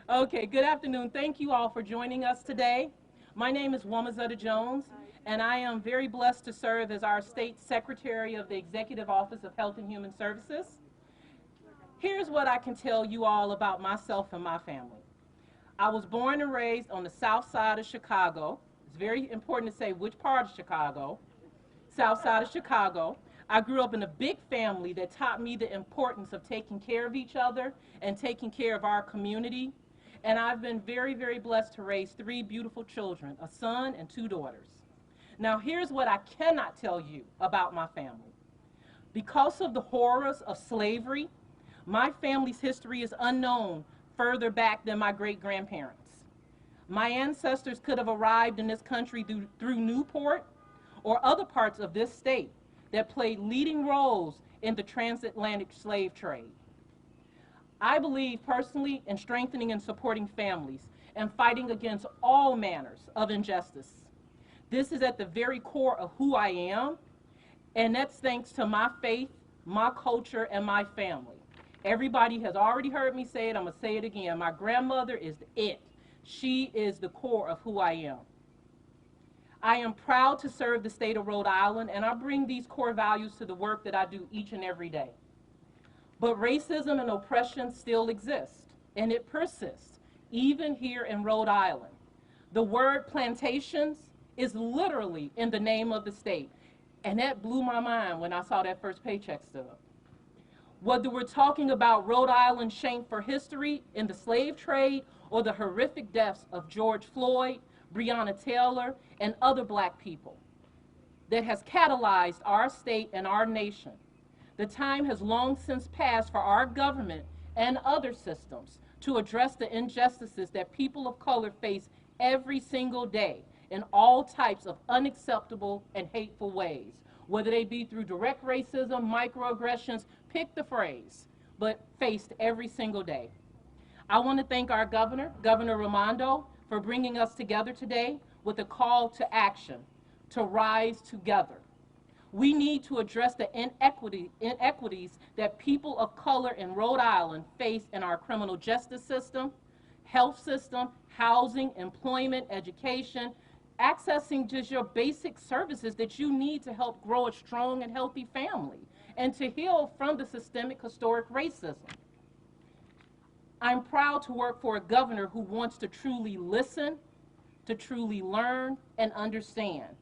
Okay, good afternoon. Thank you all for joining us today. My name is Wamazetta Jones, and I am very blessed to serve as our State Secretary of the Executive Office of Health and Human Services. Here's what I can tell you all about myself and my family. I was born and raised on the south side of Chicago. It's very important to say which part of Chicago. South side of Chicago. I grew up in a big family that taught me the importance of taking care of each other and taking care of our community. And I've been very, very blessed to raise three beautiful children, a son and two daughters. Now, here's what I cannot tell you about my family. Because of the horrors of slavery, my family's history is unknown further back than my great-grandparents. My ancestors could have arrived in this country through Newport or other parts of this state that played leading roles in the transatlantic slave trade. I believe personally in strengthening and supporting families and fighting against all manners of injustice. This is at the very core of who I am, and that's thanks to my faith, my culture, and my family. Everybody has already heard me say it. I'm going to say it again. My grandmother is it. She is the core of who I am. I am proud to serve the state of Rhode Island, and I bring these core values to the work that I do each and every day. But racism and oppression still exist, and it persists, even here in Rhode Island. The word plantations is literally in the name of the state, and that blew my mind when I saw that first paycheck stub. Whether we're talking about Rhode Island's shame for history in the slave trade or the horrific deaths of George Floyd, Breonna Taylor, and other black people that has catalyzed our state and our nation, the time has long since passed for our government and other systems to address the injustices that people of color face every single day in all types of unacceptable and hateful ways, whether they be through direct racism, microaggressions, pick the phrase, but faced every single day. I want to thank our governor, Governor Raimondo, for bringing us together today with a call to action, to rise together. We need to address the inequities that people of color in Rhode Island face in our criminal justice system, health system, housing, employment, education, accessing just your basic services that you need to help grow a strong and healthy family and to heal from the systemic historic racism. I'm proud to work for a governor who wants to truly listen, to truly learn and understand.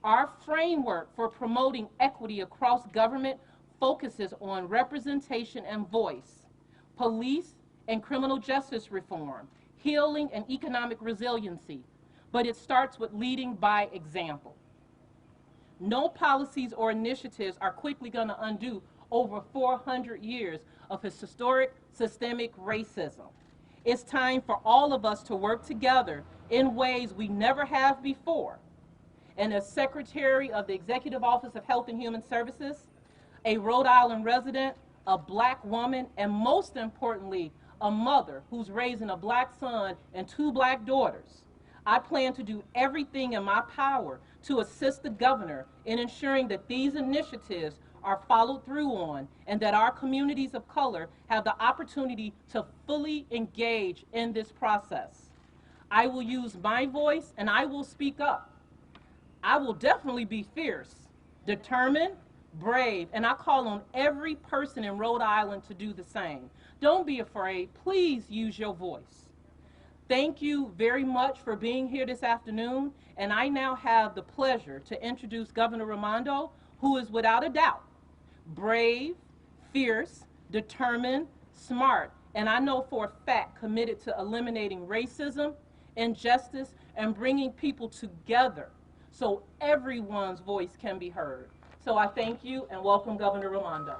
Our framework for promoting equity across government focuses on representation and voice, police and criminal justice reform, healing and economic resiliency, but it starts with leading by example. No policies or initiatives are quickly going to undo over 400 years of historic systemic racism. It's time for all of us to work together in ways we never have before. And as Secretary of the Executive Office of Health and Human Services, a Rhode Island resident, a black woman, and most importantly, a mother who's raising a black son and two black daughters, I plan to do everything in my power to assist the governor in ensuring that these initiatives are followed through on and that our communities of color have the opportunity to fully engage in this process. I will use my voice and I will speak up. I will definitely be fierce, determined, brave, and I call on every person in Rhode Island to do the same. Don't be afraid. Please use your voice. Thank you very much for being here this afternoon, and I now have the pleasure to introduce Governor Raimondo, who is without a doubt brave, fierce, determined, smart, and I know for a fact committed to eliminating racism, injustice, and bringing people together so everyone's voice can be heard. So I thank you and welcome Governor Raimondo.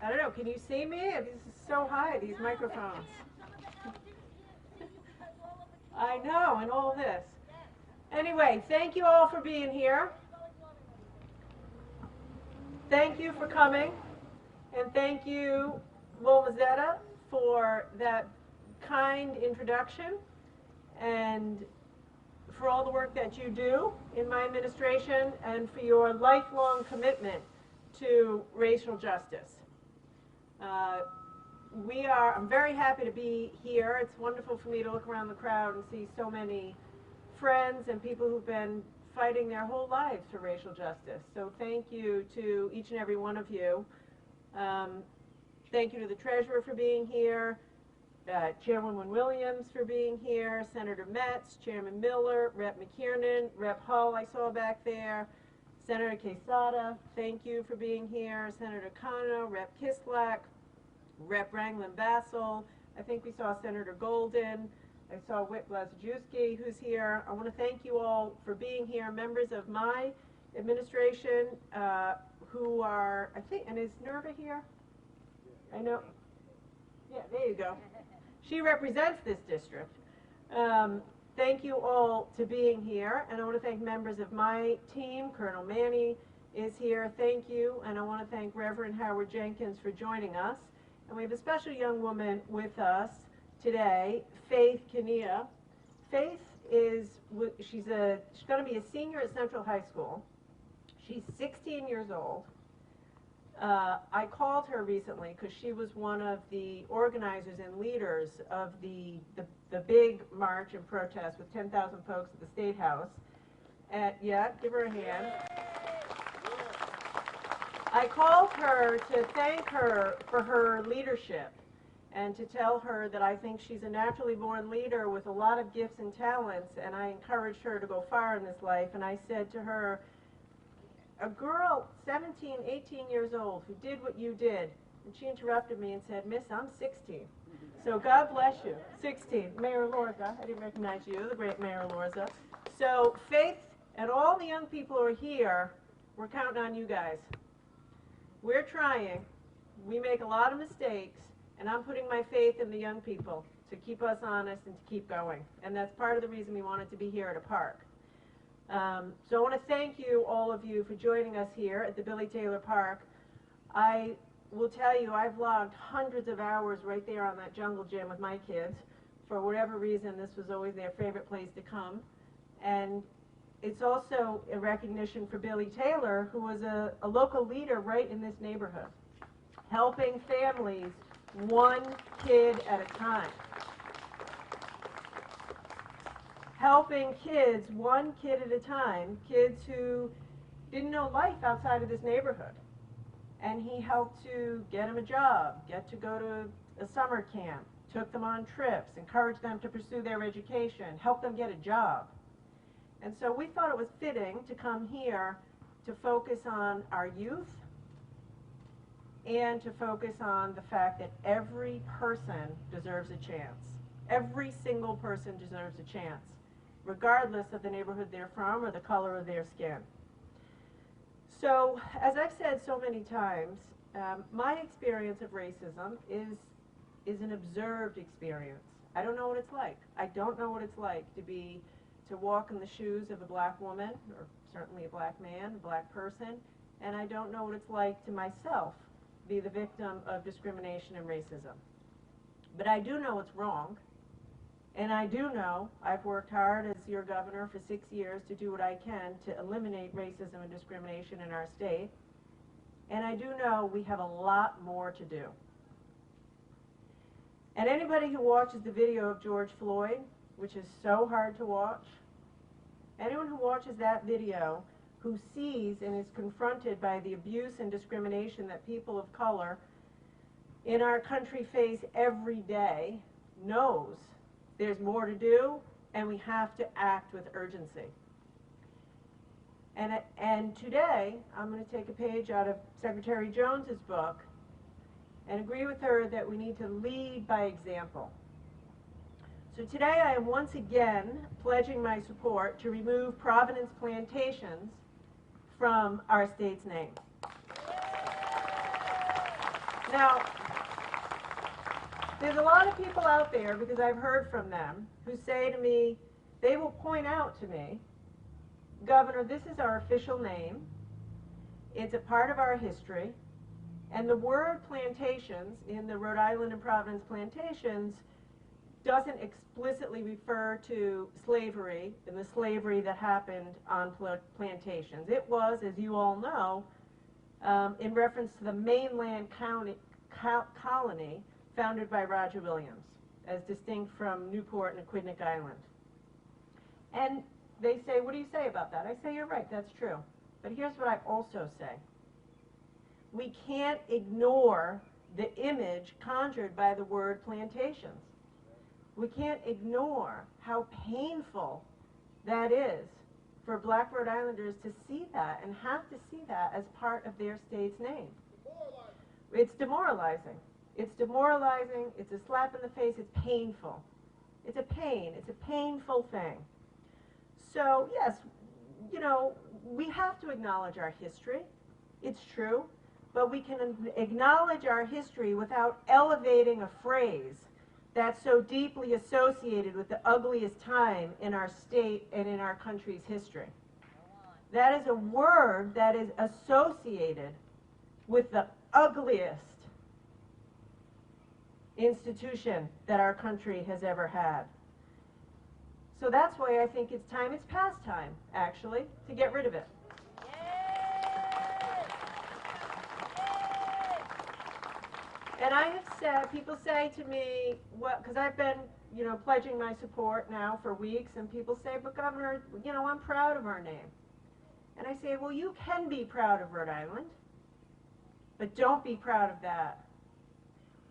I don't know, can you see me? This is so high, these microphones. I know, and all this. Anyway, thank you all for being here. Thank you for coming. And thank you, Wamazetta, for that kind introduction and for all the work that you do in my administration and for your lifelong commitment to racial justice. I'm very happy to be here. It's wonderful for me to look around the crowd and see so many friends and people who've been fighting their whole lives for racial justice. So thank you to each and every one of you. Thank you to the Treasurer for being here, Chairwoman Williams for being here, Senator Metz, Chairman Miller, Rep. McKiernan, Rep. Hull I saw back there, Senator Quesada, thank you for being here, Senator Kano, Rep. Kislak, Rep. Ranglin-Bassel, I think we saw Senator Golden, I saw Whit Blazajewski who's here. I want to thank you all for being here, members of my administration who are, I think, and is Nerva here? I know. Yeah, there you go. She represents this district. Thank you all to being here, and I want to thank members of my team. Colonel Manny is here, thank you, and I want to thank Reverend Howard Jenkins for joining us. And we have a special young woman with us today, Faith Kania. Faith is, she's going to be a senior at Central High School. She's 16 years old. I called her recently because she was one of the organizers and leaders of the big march and protest with 10,000 folks at the State House. Yeah, give her a hand. I called her to thank her for her leadership and to tell her that I think she's a naturally born leader with a lot of gifts and talents, and I encouraged her to go far in this life. And I said to her, a girl 17, 18 years old who did what you did, and she interrupted me and said, Miss, I'm 16. So God bless you. 16. Mayor Lorza, I didn't recognize you, the great Mayor Lorza. So Faith and all the young people who are here, we're counting on you guys. We're trying. We make a lot of mistakes, and I'm putting my faith in the young people to keep us honest and to keep going. And that's part of the reason we wanted to be here at a park. So I want to thank you, all of you, for joining us here at the Billy Taylor Park. I will tell you, I've logged hundreds of hours right there on that jungle gym with my kids. For whatever reason, this was always their favorite place to come. And it's also a recognition for Billy Taylor, who was a local leader right in this neighborhood, helping families one kid at a time. Helping kids, one kid at a time, kids who didn't know life outside of this neighborhood. And he helped to get them a job, get to go to a summer camp, took them on trips, encouraged them to pursue their education, helped them get a job. And so we thought it was fitting to come here to focus on our youth and to focus on the fact that every person deserves a chance. Every single person deserves a chance, regardless of the neighborhood they're from or the color of their skin. So, as I've said so many times, my experience of racism is an observed experience. I don't know what it's like. I don't know what it's like to walk in the shoes of a black woman, or certainly a black man, a black person, and I don't know what it's like to myself be the victim of discrimination and racism. But I do know it's wrong, and I do know I've worked hard as your governor for 6 years to do what I can to eliminate racism and discrimination in our state, and I do know we have a lot more to do. And anybody who watches the video of George Floyd, which is so hard to watch, anyone who watches that video, who sees and is confronted by the abuse and discrimination that people of color in our country face every day, knows there's more to do, and we have to act with urgency. And today, I'm going to take a page out of Secretary Jones's book and agree with her that we need to lead by example. So today I am once again pledging my support to remove Providence plantations from our state's name. Now, there's a lot of people out there, because I've heard from them, who say to me, they will point out to me, Governor, this is our official name, it's a part of our history, and the word plantations in the Rhode Island and Providence plantations doesn't explicitly refer to slavery and the slavery that happened on plantations. It was, as you all know, in reference to the mainland colony founded by Roger Williams, as distinct from Newport and Aquidneck Island. And they say, what do you say about that? I say, you're right, that's true. But here's what I also say. We can't ignore the image conjured by the word plantations. We can't ignore how painful that is for Black Rhode Islanders to see that and have to see that as part of their state's name. It's demoralizing. It's demoralizing. It's a slap in the face. It's painful. It's a pain. It's a painful thing. So, yes, you know, we have to acknowledge our history. It's true. But we can acknowledge our history without elevating a phrase that's so deeply associated with the ugliest time in our state and in our country's history. That is a word that is associated with the ugliest institution that our country has ever had. So that's why I think it's time, it's past time, actually, to get rid of it. And I have said, people say to me, what, because I've been, you know, pledging my support now for weeks, and people say, but Governor, you know, I'm proud of our name. And I say, well, you can be proud of Rhode Island, but don't be proud of that.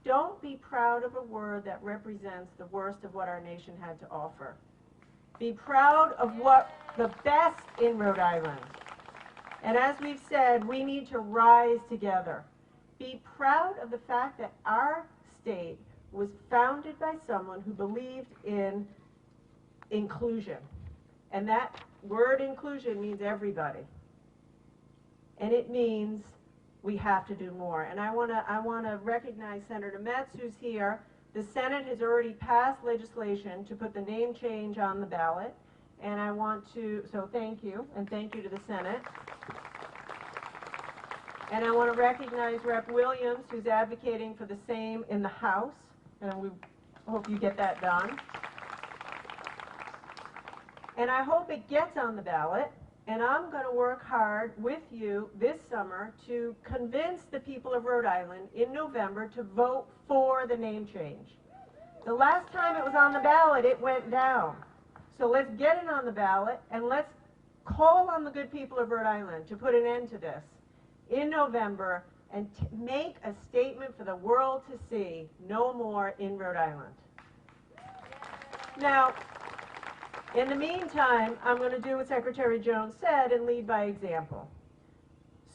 Don't be proud of a word that represents the worst of what our nation had to offer. Be proud of what the best in Rhode Island. And as we've said, we need to rise together. Be proud of the fact that our state was founded by someone who believed in inclusion. And that word inclusion means everybody. And it means we have to do more. And I want to recognize Senator Metz, who's here. The Senate has already passed legislation to put the name change on the ballot. And I want to, so thank you, and thank you to the Senate. And I want to recognize Rep. Williams, who's advocating for the same in the House, and we hope you get that done. And I hope it gets on the ballot, and I'm going to work hard with you this summer to convince the people of Rhode Island in November to vote for the name change. The last time it was on the ballot, it went down. So let's get it on the ballot, and let's call on the good people of Rhode Island to put an end to this in November and make a statement for the world to see, no more in Rhode Island. Now, in the meantime, I'm going to do what Secretary Jones said and lead by example.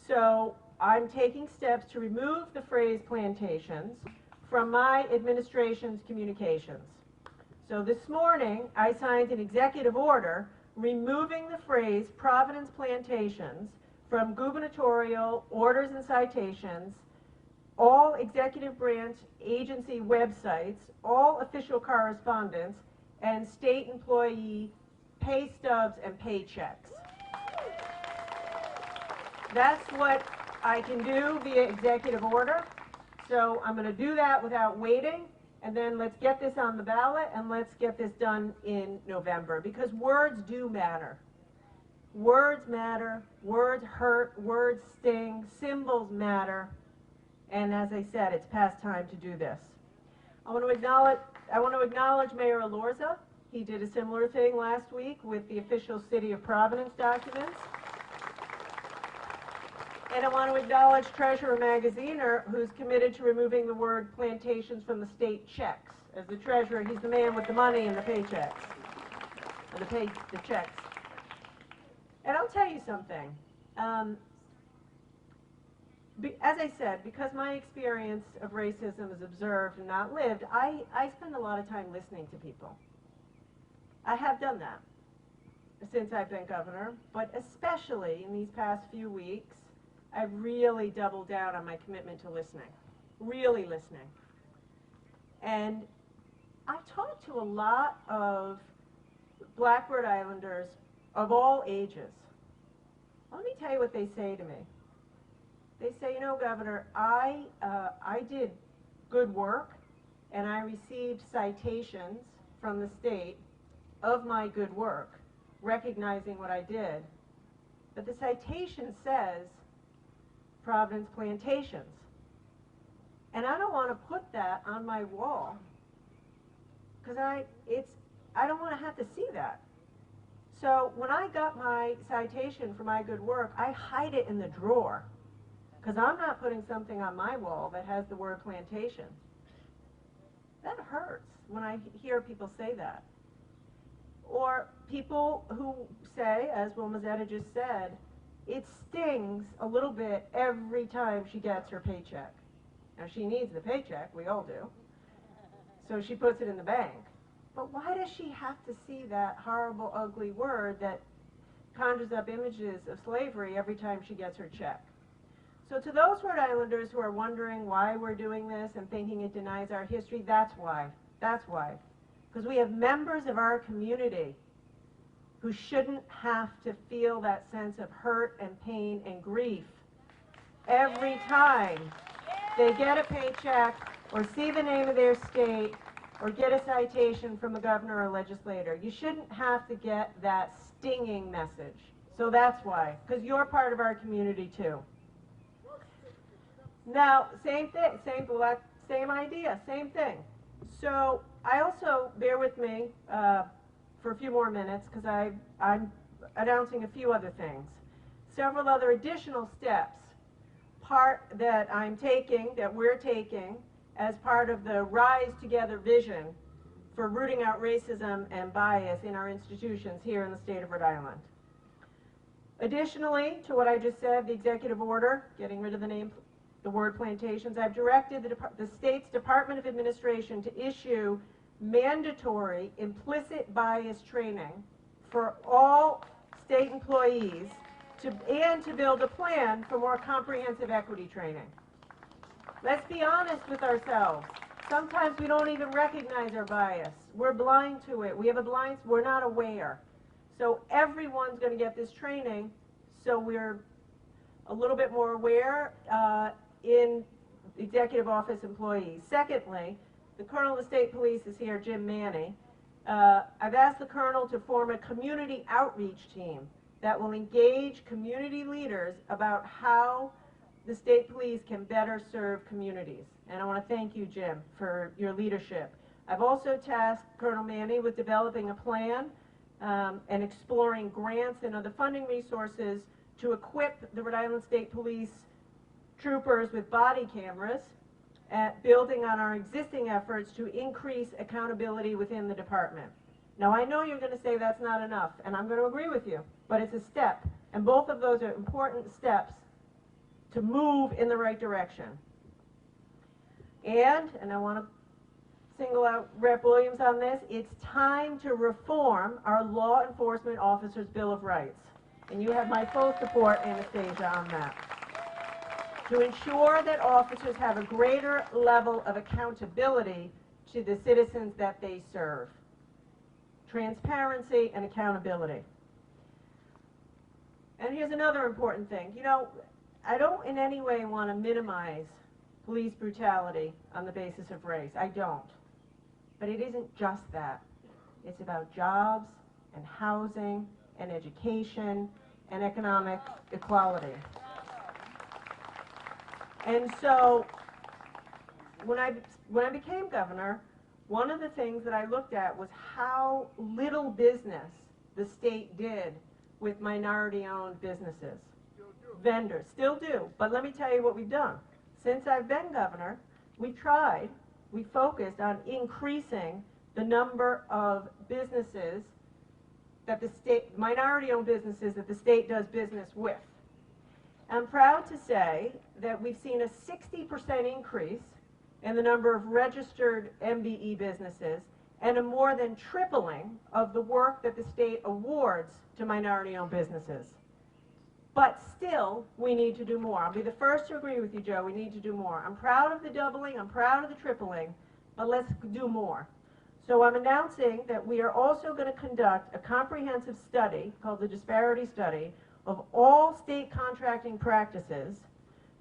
So I'm taking steps to remove the phrase plantations from my administration's communications. So this morning, I signed an executive order removing the phrase Providence Plantations from gubernatorial orders and citations, all executive branch agency websites, all official correspondence, and state employee pay stubs and paychecks. That's what I can do via executive order. So I'm going to do that without waiting, and then let's get this on the ballot and let's get this done in November, because words do matter. Words matter, words hurt, words sting, symbols matter, and as I said, it's past time to do this. I want to acknowledge Mayor Alorza. He did a similar thing last week with the official City of Providence documents. And I want to acknowledge Treasurer Magaziner, who's committed to removing the word plantations from the state checks. As the treasurer, he's the man with the money and the paychecks, and the checks. And I'll tell you something. As I said, because my experience of racism is observed and not lived, I spend a lot of time listening to people. I have done that since I've been governor, but especially in these past few weeks, I've really doubled down on my commitment to listening, really listening. And I've talked to a lot of Black Rhode Islanders of all ages. Let me tell you what they say to me. They say, you know, Governor, I did good work, and I received citations from the state of my good work, recognizing what I did. But the citation says Providence plantations. And I don't want to put that on my wall because I don't want to have to see that. So when I got my citation for my good work, I hide it in the drawer because I'm not putting something on my wall that has the word plantation. That hurts when I hear people say that. Or people who say, as Wilmazetta just said, it stings a little bit every time she gets her paycheck. Now she needs the paycheck, we all do, so she puts it in the bank. But why does she have to see that horrible, ugly word that conjures up images of slavery every time she gets her check? So to those Rhode Islanders who are wondering why we're doing this and thinking it denies our history, that's why. That's why. Because we have members of our community who shouldn't have to feel that sense of hurt and pain and grief every time they get a paycheck or see the name of their state or get a citation from a governor or legislator. You shouldn't have to get that stinging message. So that's why, because you're part of our community too. Now, same thing, same idea, same thing. So I also, bear with me for a few more minutes because I'm announcing a few other things. Several other additional steps, that we're taking as part of the Rise Together vision for rooting out racism and bias in our institutions here in the state of Rhode Island. Additionally, to what I just said, the executive order, getting rid of the word plantations, I've directed the state's Department of Administration to issue mandatory implicit bias training for all state employees and to build a plan for more comprehensive equity training. Let's be honest with ourselves. Sometimes we don't even recognize our bias. We're blind to it. We have we're not aware. So everyone's going to get this training so we're a little bit more aware in executive office employees. Secondly, the Colonel of the State Police is here, Jim Manny. I've asked the Colonel to form a community outreach team that will engage community leaders about how the state police can better serve communities. And I want to thank you, Jim, for your leadership. I've also tasked Colonel Manny with developing a plan and exploring grants and other funding resources to equip the Rhode Island State Police troopers with body cameras, building on our existing efforts to increase accountability within the department. Now, I know you're going to say that's not enough, and I'm going to agree with you, but it's a step, and both of those are important steps to move in the right direction. And I want to single out Rep. Williams on this, it's time to reform our law enforcement officers' Bill of Rights. And you have my full support, Anastasia, on that. To ensure that officers have a greater level of accountability to the citizens that they serve. Transparency and accountability. And here's another important thing. You know, I don't in any way want to minimize police brutality on the basis of race. I don't. But it isn't just that. It's about jobs and housing and education and economic equality. And so when I became governor, one of the things that I looked at was how little business the state did with minority-owned businesses. Vendors still do, but let me tell you what we've done. Since I've been governor, we focused on increasing the number of businesses that the state, minority-owned businesses that the state does business with. I'm proud to say that we've seen a 60% increase in the number of registered MBE businesses and a more than tripling of the work that the state awards to minority-owned businesses. But still, we need to do more. I'll be the first to agree with you, Joe. We need to do more. I'm proud of the doubling. I'm proud of the tripling. But let's do more. So I'm announcing that we are also going to conduct a comprehensive study called the Disparity Study of all state contracting practices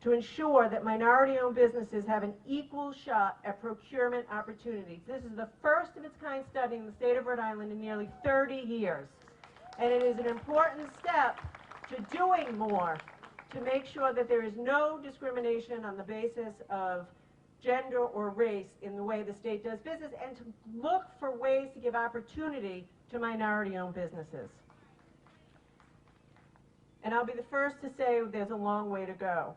to ensure that minority-owned businesses have an equal shot at procurement opportunities. This is the first of its kind study in the state of Rhode Island in nearly 30 years. And it is an important step to doing more to make sure that there is no discrimination on the basis of gender or race in the way the state does business, and to look for ways to give opportunity to minority-owned businesses. And I'll be the first to say there's a long way to go.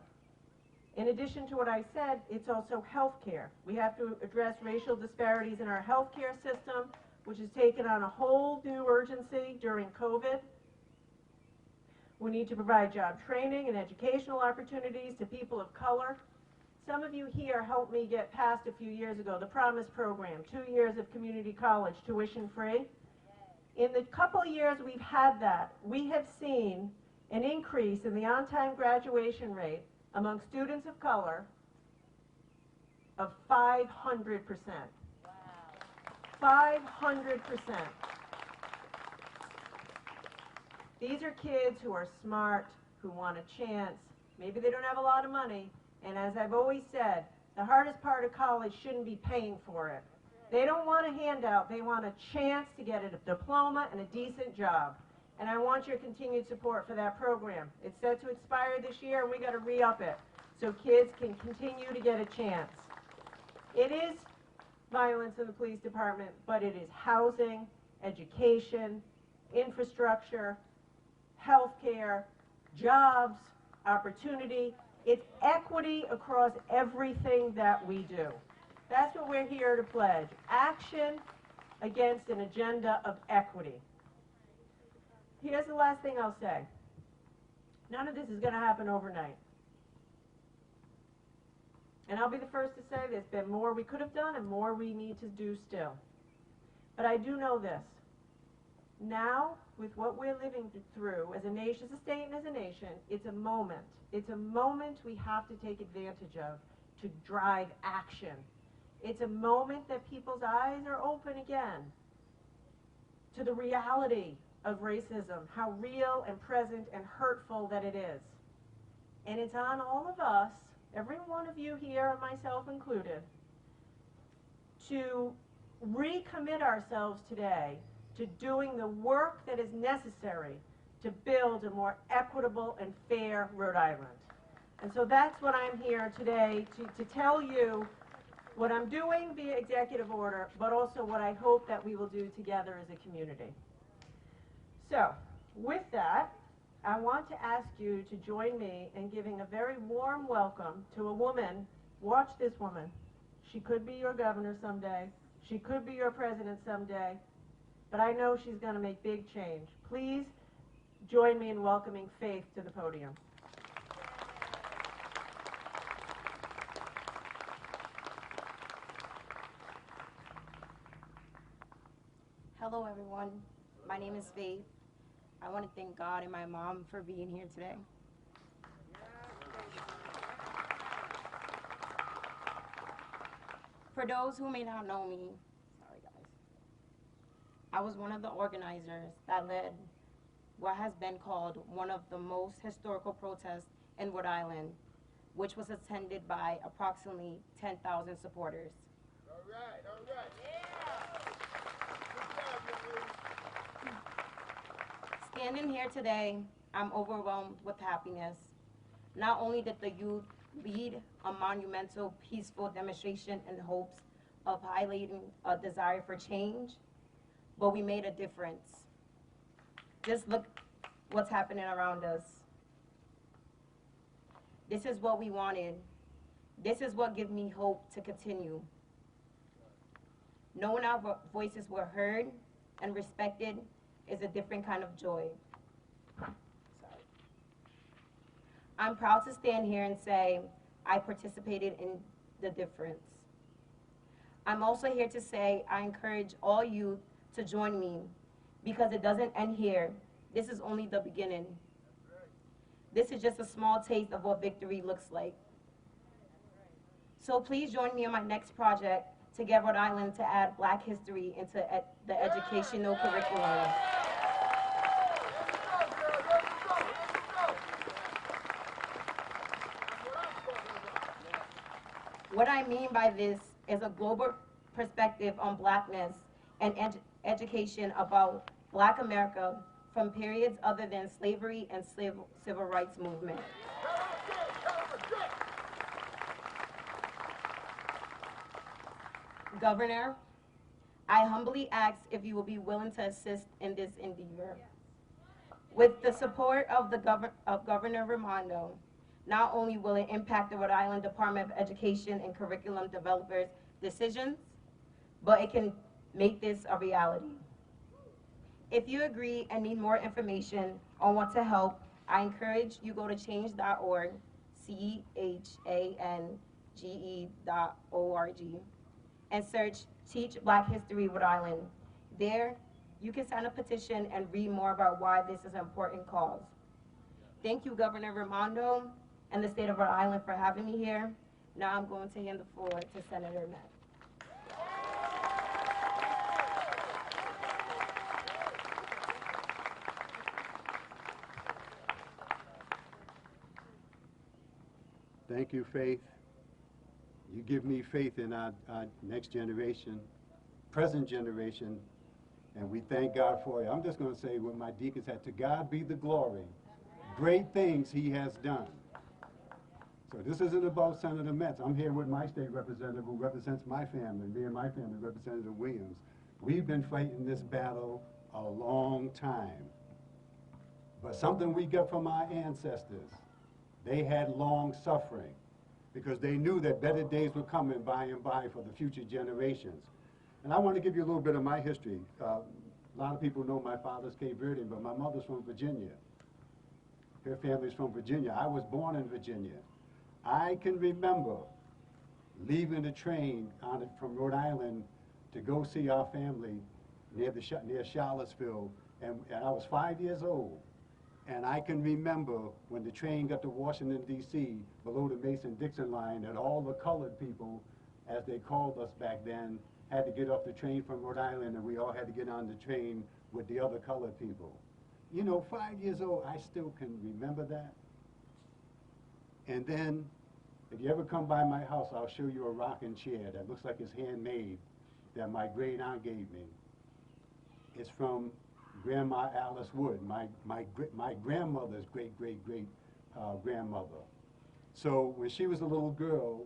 In addition to what I said, it's also healthcare. We have to address racial disparities in our healthcare system, which has taken on a whole new urgency during COVID. We need to provide job training and educational opportunities to people of color. Some of you here helped me get past a few years ago the Promise program, 2 years of community college, tuition free. In the couple of years we've had that, we have seen an increase in the on-time graduation rate among students of color of 500%. Wow. 500%. These are kids who are smart, who want a chance. Maybe they don't have a lot of money. And as I've always said, the hardest part of college shouldn't be paying for it. They don't want a handout. They want a chance to get a diploma and a decent job. And I want your continued support for that program. It's set to expire this year, and we got to re-up it so kids can continue to get a chance. It is violence in the police department, but it is housing, education, infrastructure, healthcare, jobs, opportunity. It's equity across everything that we do. That's what we're here to pledge. Action against an agenda of equity. Here's the last thing I'll say. None of this is going to happen overnight. And I'll be the first to say there's been more we could have done and more we need to do still. But I do know this. Now, with what we're living through as a nation, as a state and as a nation, it's a moment. It's a moment we have to take advantage of to drive action. It's a moment that people's eyes are open again to the reality of racism, how real and present and hurtful that it is. And it's on all of us, every one of you here, myself included, to recommit ourselves today to doing the work that is necessary to build a more equitable and fair Rhode Island. And so that's what I'm here today to tell you what I'm doing via executive order, but also what I hope that we will do together as a community. So, with that, I want to ask you to join me in giving a very warm welcome to a woman. Watch this woman. She could be your governor someday. She could be your president someday. But I know she's going to make big change. Please join me in welcoming Faith to the podium. Hello everyone, my name is Faith. I want to thank God and my mom for being here today. For those who may not know me, sorry guys, I was one of the organizers that led what has been called one of the most historical protests in Rhode Island, which was attended by approximately 10,000 supporters. All right, all right. Yeah. Standing here today, I'm overwhelmed with happiness. Not only did the youth lead a monumental, peaceful demonstration in hopes of highlighting a desire for change, but we made a difference. Just look what's happening around us. This is what we wanted. This is what gives me hope to continue. Knowing our voices were heard and respected is a different kind of joy. Sorry. I'm proud to stand here and say I participated in the difference. I'm also here to say I encourage all youth to join me because it doesn't end here. This is only the beginning. This is just a small taste of what victory looks like. So please join me in my next project to get Rhode Island to add Black history into the educational curriculum. What I mean by this is a global perspective on Blackness and education about Black America from periods other than slavery and civil rights movement. Governor, I humbly ask if you will be willing to assist in this endeavor. With the support of Governor Raimondo, not only will it impact the Rhode Island Department of Education and Curriculum Developers' decisions, but it can make this a reality. If you agree and need more information or want to help, I encourage you go to change.org, change.org, and search Teach Black History Rhode Island. There, you can sign a petition and read more about why this is an important cause. Thank you, Governor Raimondo and the state of Rhode Island for having me here. Now I'm going to hand the floor to Senator Metz. Thank you, Faith. You give me faith in our next generation, present generation, and we thank God for it. I'm just going to say what my deacons had, to God be the glory. Great things he has done. So this isn't about Senator Metz. I'm here with my state representative who represents my family, me and my family, Representative Williams. We've been fighting this battle a long time. But something we got from our ancestors, they had long suffering because they knew that better days were coming by and by for the future generations. And I want to give you a little bit of my history. A lot of people know my father's Cape Verdean, but my mother's from Virginia. Her family's from Virginia. I was born in Virginia. I can remember leaving the train from Rhode Island to go see our family near Charlottesville, and I was 5 years old. And I can remember when the train got to Washington, D.C., below the Mason-Dixon line, that all the colored people, as they called us back then, had to get off the train from Rhode Island, and we all had to get on the train with the other colored people. You know, 5 years old, I still can remember that. And then, if you ever come by my house, I'll show you a rocking chair that looks like it's handmade that my great aunt gave me. It's from Grandma Alice Wood, my grandmother's great-great-great grandmother. So when she was a little girl,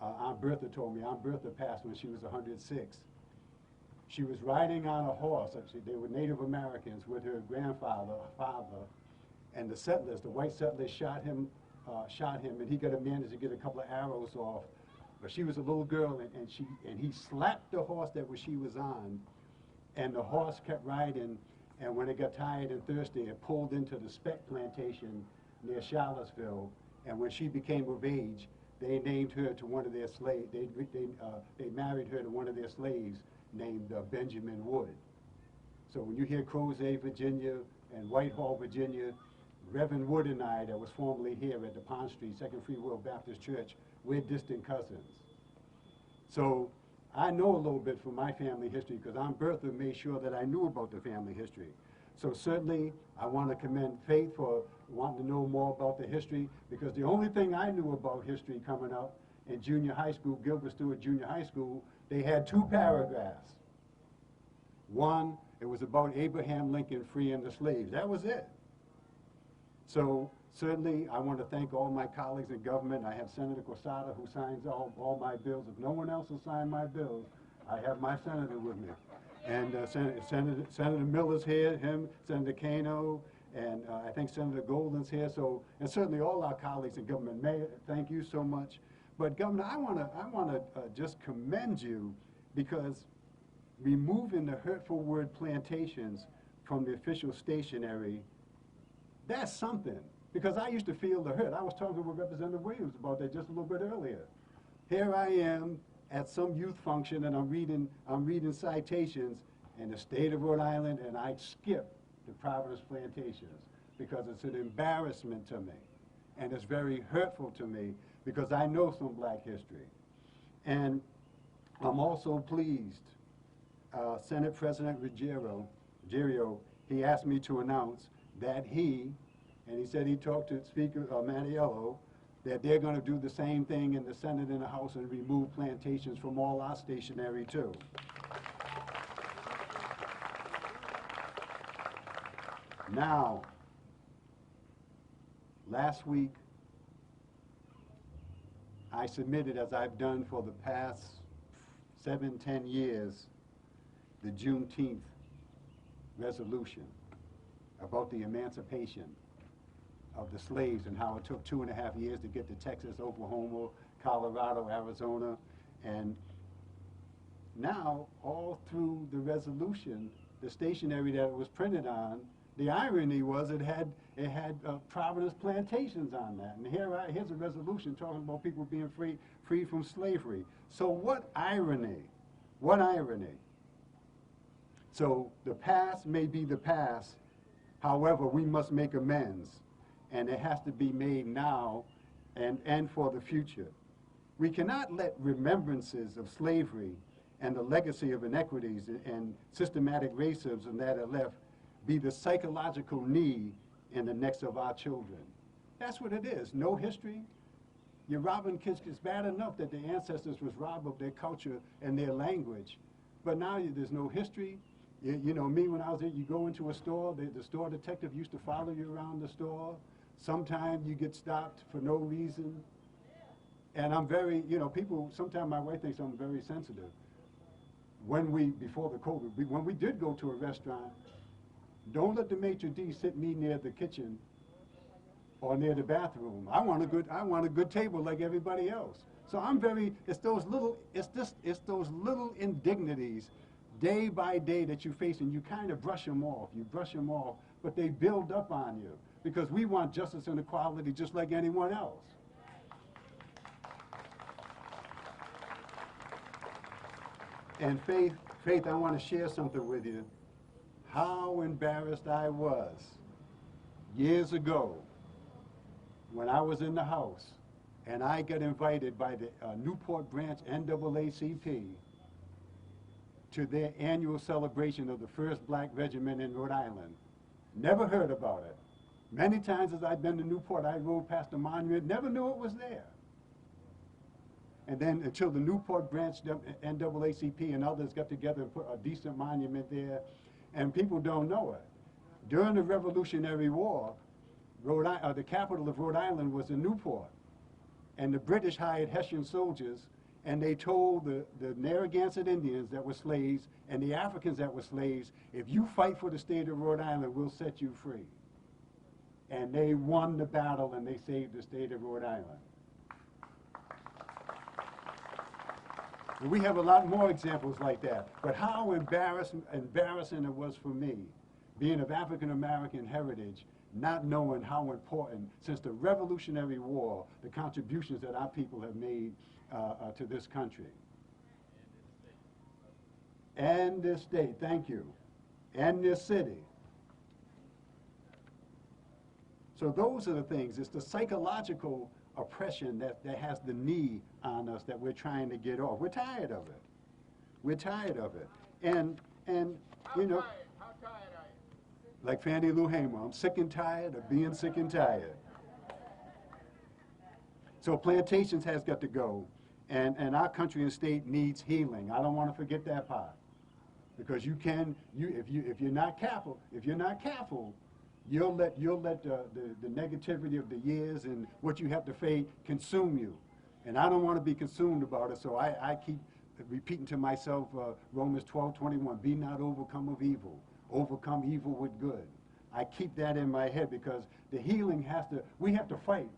Aunt Bertha told me, Aunt Bertha passed when she was 106. She was riding on a horse. They were Native Americans with her grandfather, father, and the settlers, the white settlers shot him, and he managed to get a couple of arrows off. But she was a little girl, and he slapped the horse that she was on, and the horse kept riding. And when it got tired and thirsty, it pulled into the Speck plantation near Charlottesville. And when she became of age, they named her to one of their slaves. They married her to one of their slaves named Benjamin Wood. So when you hear Crozet, Virginia, and Whitehall, Virginia, Reverend Wood and I, that was formerly here at the Pond Street Second Free Will Baptist Church, we're distant cousins. So I know a little bit from my family history because Aunt Bertha made sure that I knew about the family history. So certainly I want to commend Faith for wanting to know more about the history, because the only thing I knew about history coming up in junior high school, Gilbert Stewart Junior High School, they had 2 paragraphs. One, it was about Abraham Lincoln freeing the slaves. That was it. So certainly I want to thank all my colleagues in government. I have Senator Quesada who signs all my bills. If no one else will sign my bills, I have my senator with me. And Senator Miller's here, Senator Cano, and I think Senator Golden's here. So, and certainly all our colleagues in government. Mayor, thank you so much. But Governor, I want to just commend you, because removing the hurtful word plantations from the official stationery, that's something. Because I used to feel the hurt. I was talking with Representative Williams about that just a little bit earlier. Here I am at some youth function, and I'm reading citations in the state of Rhode Island, and I skip the Providence plantations because it's an embarrassment to me, and it's very hurtful to me because I know some black history. And I'm also pleased, Senate President Ruggiero, he asked me to announce that he said he talked to Speaker Mattiello, that they're going to do the same thing in the Senate and the House and remove plantations from all our stationery too. Now, last week, I submitted, as I've done for the past 10 years, the Juneteenth resolution about the emancipation of the slaves and how it took 2.5 years to get to Texas, Oklahoma, Colorado, Arizona, and now all through the resolution, the stationery that it was printed on, the irony was it had Providence plantations on that, and here's a resolution talking about people being free from slavery. So what irony? What irony? So the past may be the past, however, we must make amends, and it has to be made now and for the future. We cannot let remembrances of slavery and the legacy of inequities and systematic racism that are left be the psychological knee in the necks of our children. That's what it is. No history. You're robbing kids. It's bad enough that their ancestors was robbed of their culture and their language, but now there's no history. You know, me, when I was there, you go into a store, the store detective used to follow you around the store. Sometimes you get stopped for no reason. And I'm very, you know, people, sometimes my wife thinks I'm very sensitive. Before the COVID, when we did go to a restaurant, don't let the maitre d' sit me near the kitchen or near the bathroom. I want a good table like everybody else. So I'm very, it's those little indignities day by day that you face, and you kind of brush them off. You brush them off, but they build up on you because we want justice and equality just like anyone else. And Faith, I want to share something with you. How embarrassed I was years ago when I was in the House and I got invited by the Newport branch NAACP to their annual celebration of the first black regiment in Rhode Island. Never heard about it. Many times as I've been to Newport, I rode past the monument, never knew it was there. And then until the Newport branch NAACP and others got together and put a decent monument there, and people don't know it. During the Revolutionary War, the capital of Rhode Island was in Newport, and the British hired Hessian soldiers, and they told the Narragansett Indians that were slaves and the Africans that were slaves, if you fight for the state of Rhode Island, we'll set you free. And they won the battle and they saved the state of Rhode Island. And we have a lot more examples like that. But how embarrassing it was for me, being of African American heritage, not knowing how important, since the Revolutionary War, the contributions that our people have made to this country. And this state, thank you. And this city. So those are the things. It's the psychological oppression that has the knee on us that we're trying to get off. We're tired of it. We're tired of it. And you know, How tired are you? like Fannie Lou Hamer, I'm sick and tired of being sick and tired. So plantations has got to go, and our country and state needs healing. I don't want to forget that part, because if you're not careful, you'll let the negativity of the years and what you have to face consume you. And I don't want to be consumed about it, so I keep repeating to myself Romans 12:21, be not overcome of evil, overcome evil with good. I keep that in my head because the healing we have to fight,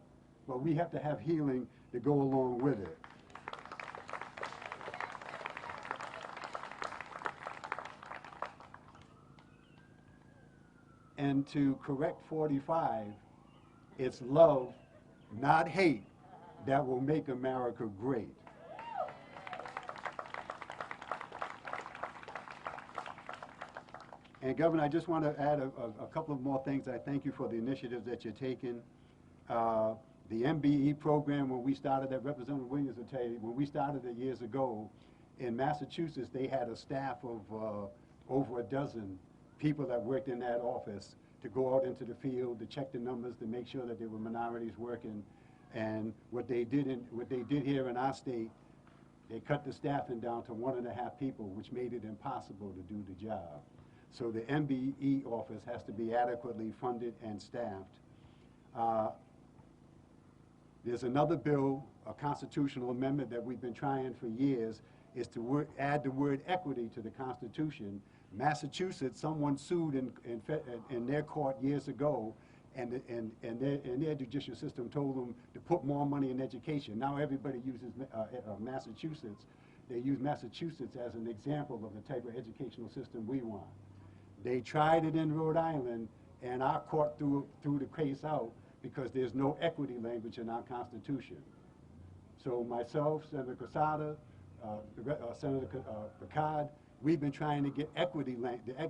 but we have to have healing to go along with it. And to correct 45, it's love, not hate, that will make America great. And Governor, I just want to add a couple of more things. I thank you for the initiatives that you're taking. The MBE program, when we started that, Representative Williams will tell you, when we started it years ago, in Massachusetts, they had a staff of over a dozen people that worked in that office to go out into the field, to check the numbers, to make sure that there were minorities working. And what they did here in our state, they cut the staffing down to 1.5 people, which made it impossible to do the job. So the MBE office has to be adequately funded and staffed. There's another bill a constitutional amendment that we've been trying for years, is to add the word equity to the Constitution. Massachusetts, someone sued in their court years ago, and their judicial system told them to put more money in education. Now everybody uses Massachusetts. They use Massachusetts as an example of the type of educational system we want. They tried it in Rhode Island, and our court threw the case out because there's no equity language in our Constitution. So myself, Senator Quesada, Senator Picard, we've been trying to get equity,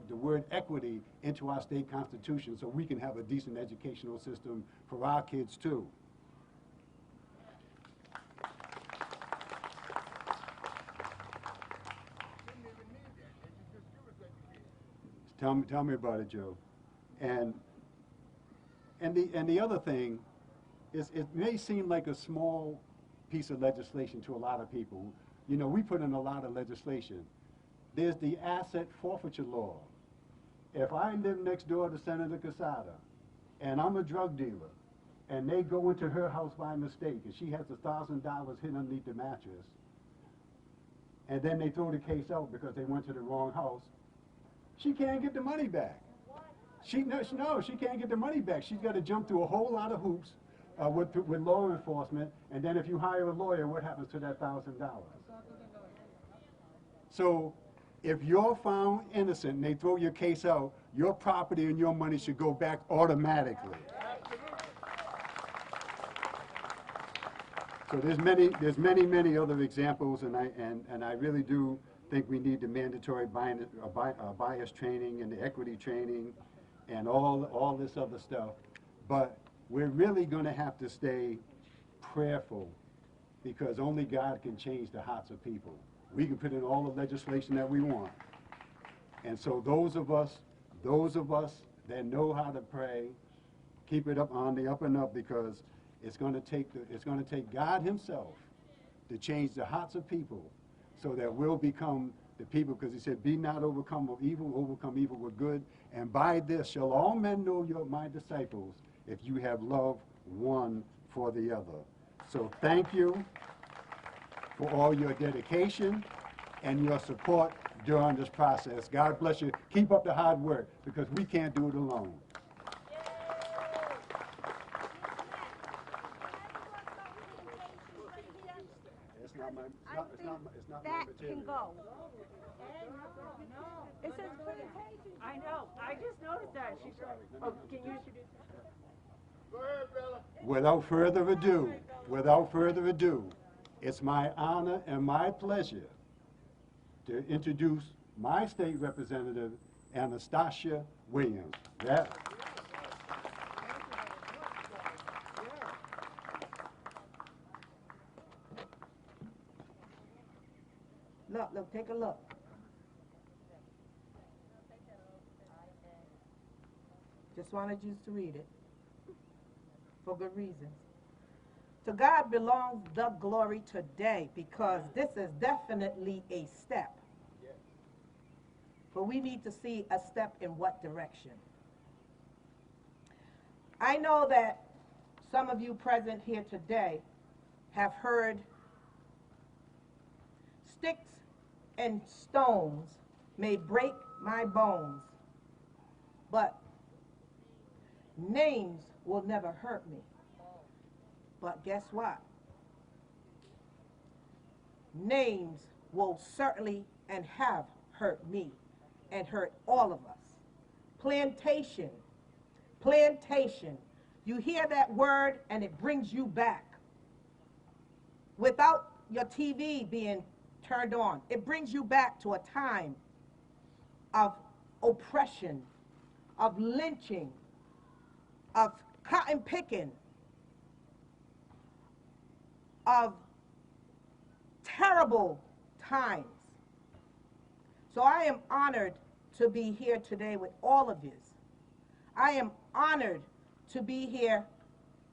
the word equity, into our state constitution so we can have a decent educational system for our kids too. Tell me about it, Joe. And the other thing is, it may seem like a small piece of legislation to a lot of people. You know, we put in a lot of legislation. There's the asset forfeiture law. If I live next door to Senator Quesada, and I'm a drug dealer, and they go into her house by mistake, and she has $1,000 hidden underneath the mattress, and then they throw the case out because they went to the wrong house, she can't get the money back. No, she can't get the money back. She's got to jump through a whole lot of hoops with law enforcement, and then if you hire a lawyer, what happens to that $1,000? So if you're found innocent and they throw your case out, your property and your money should go back automatically. So there's many other examples, and I really do think we need the mandatory bias training and the equity training and all this other stuff. But we're really going to have to stay prayerful, because only God can change the hearts of people. We can put in all the legislation that we want. And so those of us that know how to pray, keep it up on the up and up, because it's going to take God himself to change the hearts of people so that we'll become the people, because he said, be not overcome of evil, overcome evil with good. And by this shall all men know you're my disciples, if you have love one for the other. So thank you for all your dedication and your support during this process. God bless you. Keep up the hard work, because we can't do it alone. It's not my material. Can go. It says presentation. I know. I just noticed that. She's can you introduce her? Go ahead, Bella. Without further ado, it's my honor and my pleasure to introduce my state representative, Anastasia Williams. Look, take a look. Just wanted you to read it for good reasons. To God belongs the glory today, because this is definitely a step. But we need to see a step in what direction. I know that some of you present here today have heard sticks and stones may break my bones, but names will never hurt me. But guess what? Names will certainly and have hurt me and hurt all of us. Plantation. Plantation. You hear that word and it brings you back. Without your TV being turned on, it brings you back to a time of oppression, of lynching, of cotton picking, of terrible times. So I am honored to be here today with all of you. I am honored to be here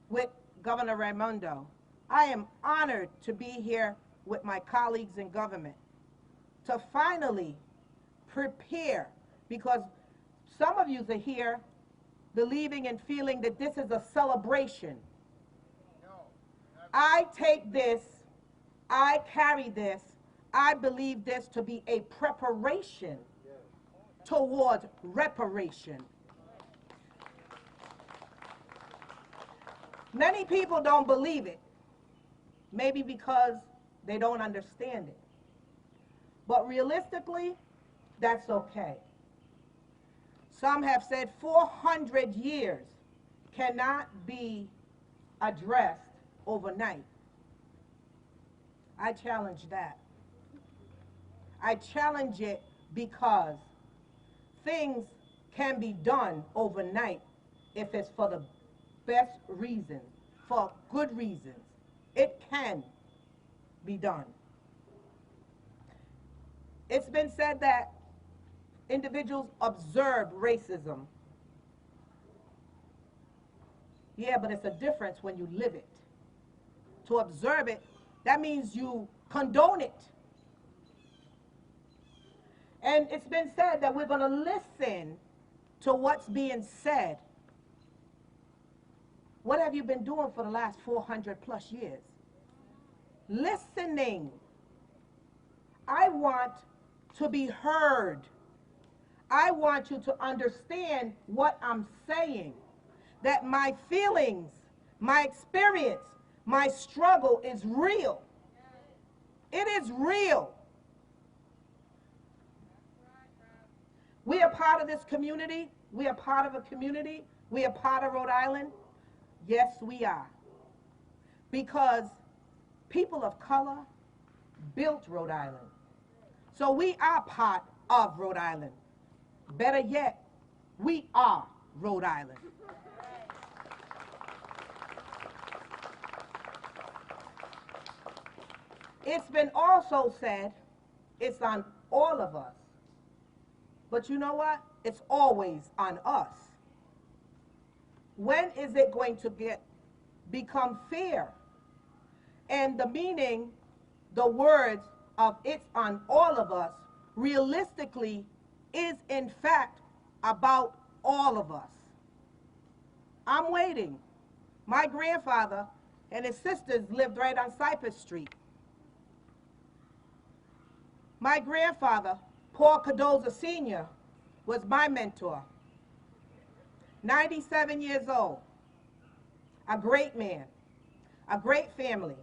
with Governor Raimondo. I am honored to be here with my colleagues in government to finally prepare, because some of you are here believing and feeling that this is a celebration. No, not I take this, I carry this, I believe this to be a preparation towards reparation. Many people don't believe it, maybe because they don't understand it. But realistically, that's okay. Some have said 400 years cannot be addressed overnight. I challenge that. I challenge it because things can be done overnight if it's for the best reason, for good reasons. It can be done. It's been said that individuals observe racism. Yeah, but it's a difference when you live it. To observe it, that means you condone it. And it's been said that we're going to listen to what's being said. What have you been doing for the last 400 plus years? Listening. I want to be heard. I want you to understand what I'm saying. That my feelings, my experience, my struggle is real. It is real. We are part of this community. We are part of a community. We are part of Rhode Island. Yes, we are. Because people of color built Rhode Island. So we are part of Rhode Island. Better yet, we are Rhode Island. It's been also said it's on all of us. But you know what? It's always on us. When is it going to become fair? And the meaning, the words of it's on all of us, realistically, is in fact about all of us. I'm waiting. My grandfather and his sisters lived right on Cypress Street. My grandfather, Paul Cardoza Sr., was my mentor. 97 years old. A great man. A great family.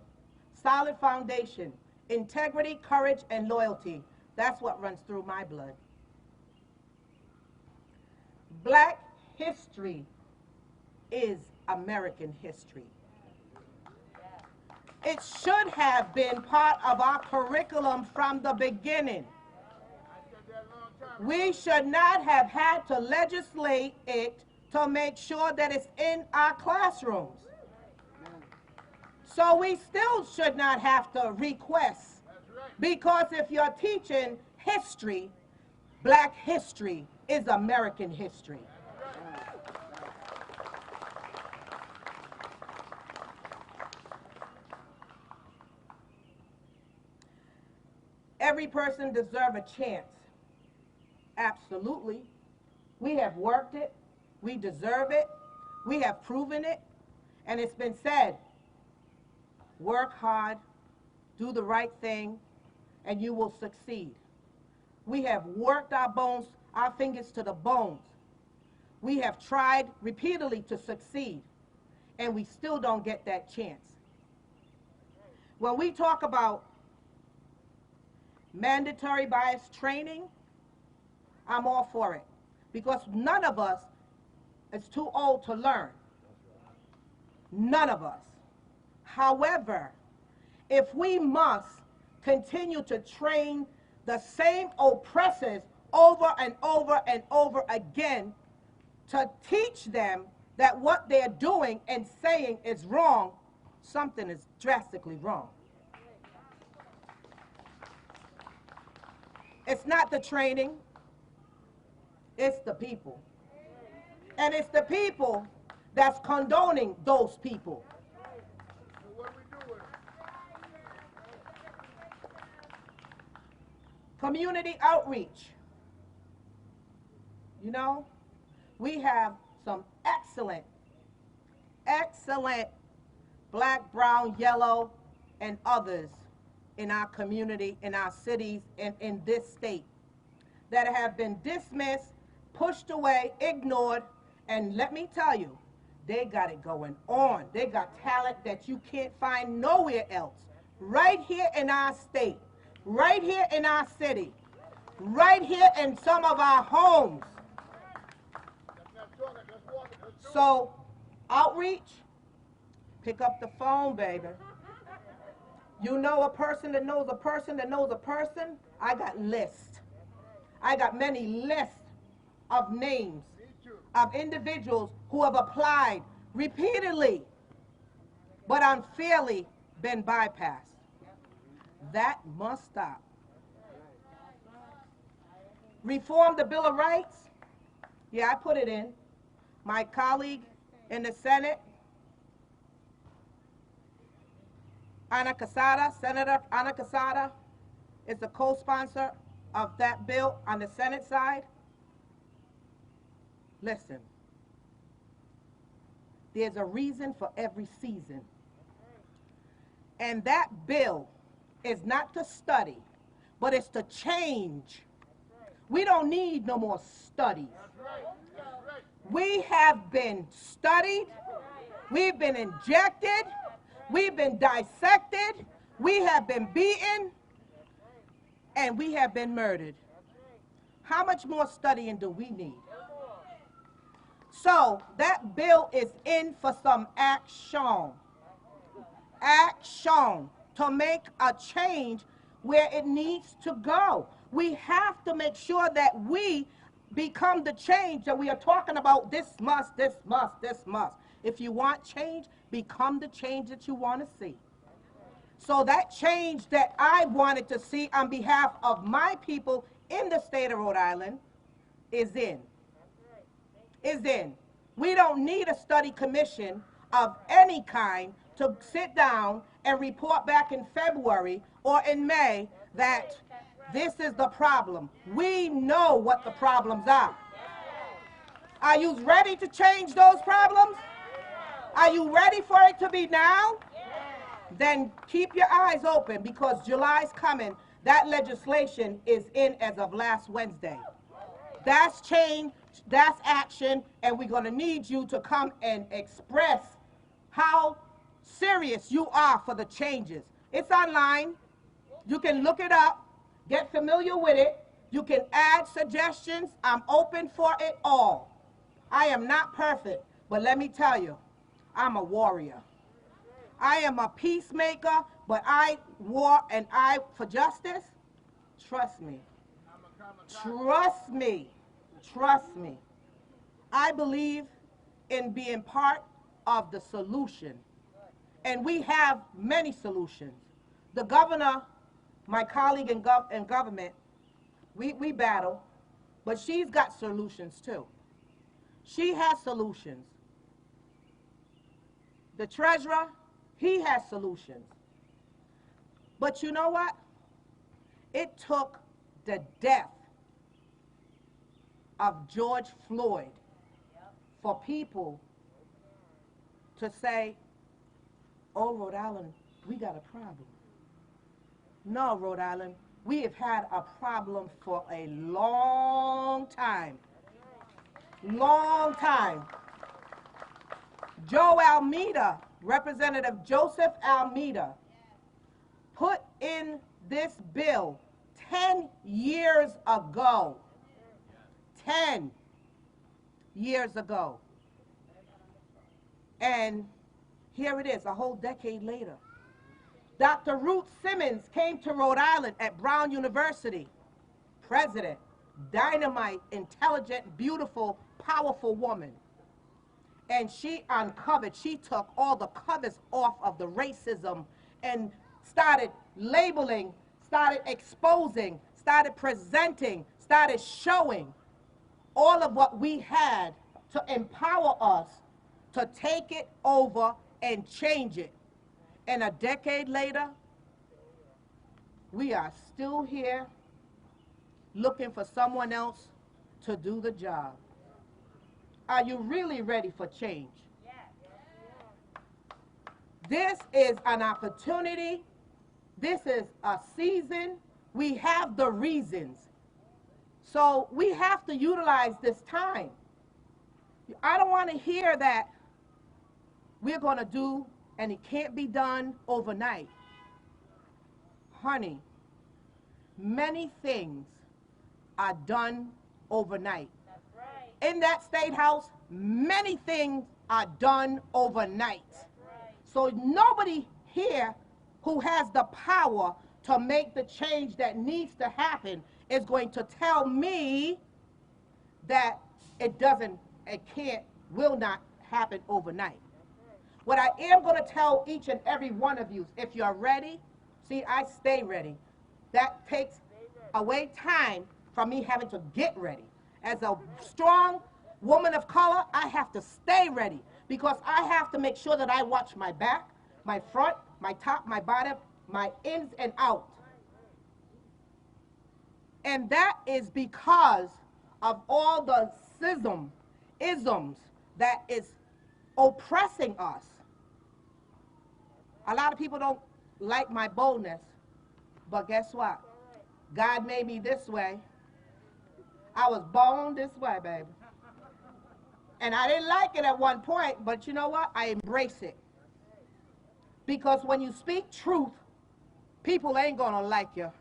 Solid foundation. Integrity, courage, and loyalty. That's what runs through my blood. Black history is American history. It should have been part of our curriculum from the beginning. We should not have had to legislate it to make sure that it's in our classrooms. So we still should not have to request, because if you're teaching history, black history is American history. Every person deserves a chance. Absolutely. We have worked it. We deserve it. We have proven it. And it's been said, work hard, do the right thing, and you will succeed. We have worked our bones, our fingers to the bones. We have tried repeatedly to succeed, and we still don't get that chance. When we talk about mandatory bias training, I'm all for it, because none of us is too old to learn. None of us. However, if we must continue to train the same oppressors over and over and over again to teach them that what they're doing and saying is wrong, something is drastically wrong. It's not the training, it's the people. And it's the people that's condoning those people. Community outreach. You know, we have some excellent black, brown, yellow, and others in our community, in our cities, and in this state that have been dismissed, pushed away, ignored, and let me tell you, they got it going on. They got talent that you can't find nowhere else. Right here in our state, right here in our city, right here in some of our homes. So, outreach, pick up the phone, baby. You know a person that knows a person that knows a person? I got lists. I got many lists of names of individuals who have applied repeatedly but unfairly been bypassed. That must stop. Reform the Bill of Rights. Yeah, I put it in. My colleague in the Senate, Senator Ana Casada, is the co-sponsor of that bill on the Senate side. Listen, there's a reason for every season. And that bill is not to study, but it's to change. We don't need no more studies. We have been studied, we've been injected, we've been dissected, we have been beaten, and we have been murdered. How much more studying do we need? So that bill is in for some action. Action to make a change where it needs to go. We have to make sure that we become the change that we are talking about. This must, this must, this must. If you want change, become the change that you want to see. So that change that I wanted to see on behalf of my people in the state of Rhode Island is in. Is in. We don't need a study commission of any kind to sit down and report back in February or in May that this is the problem. We know what the problems are. Are you ready to change those problems? Are you ready for it to be now? Then keep your eyes open, because July's coming. That legislation is in as of last Wednesday. That's change, that's action, and we're going to need you to come and express how serious you are for the changes. It's online. You can look it up, get familiar with it. You can add suggestions. I'm open for it all. I am not perfect, but let me tell you, I'm a warrior. I am a peacemaker, but I war and I for justice. Trust me. Trust me. Trust me. I believe in being part of the solution. And we have many solutions. The governor, my colleague in government, we battle, but she's got solutions too. She has solutions. The treasurer, he has solutions. But you know what? It took the death of George Floyd for people to say, oh, Rhode Island, we got a problem. No, Rhode Island, we have had a problem for a long time. Long time. Joe Almeida, Representative Joseph Almeida, put in this bill 10 years ago. 10 years ago. And here it is, a whole decade later. Dr. Ruth Simmons came to Rhode Island at Brown University. President, dynamite, intelligent, beautiful, powerful woman. And she uncovered, she took all the covers off of the racism and started labeling, started exposing, started presenting, started showing all of what we had to empower us to take it over and change it. And a decade later, we are still here looking for someone else to do the job. Are you really ready for change? This is an opportunity. This is a season. We have the reasons. So we have to utilize this time. I don't want to hear that we're going to do and it can't be done overnight. Honey, many things are done overnight. That's right. In that state house, many things are done overnight. Right. So nobody here who has the power to make the change that needs to happen is going to tell me that it can't, will not happen overnight. What I am going to tell each and every one of you, if you're ready, see, I stay ready. That takes away time from me having to get ready. As a strong woman of color, I have to stay ready because I have to make sure that I watch my back, my front, my top, my bottom, my ins and out. And that is because of all the isms that is oppressing us. A lot of people don't like my boldness, but guess what? God made me this way. I was born this way, baby. And I didn't like it at one point, but you know what? I embrace it. Because when you speak truth, people ain't gonna like you.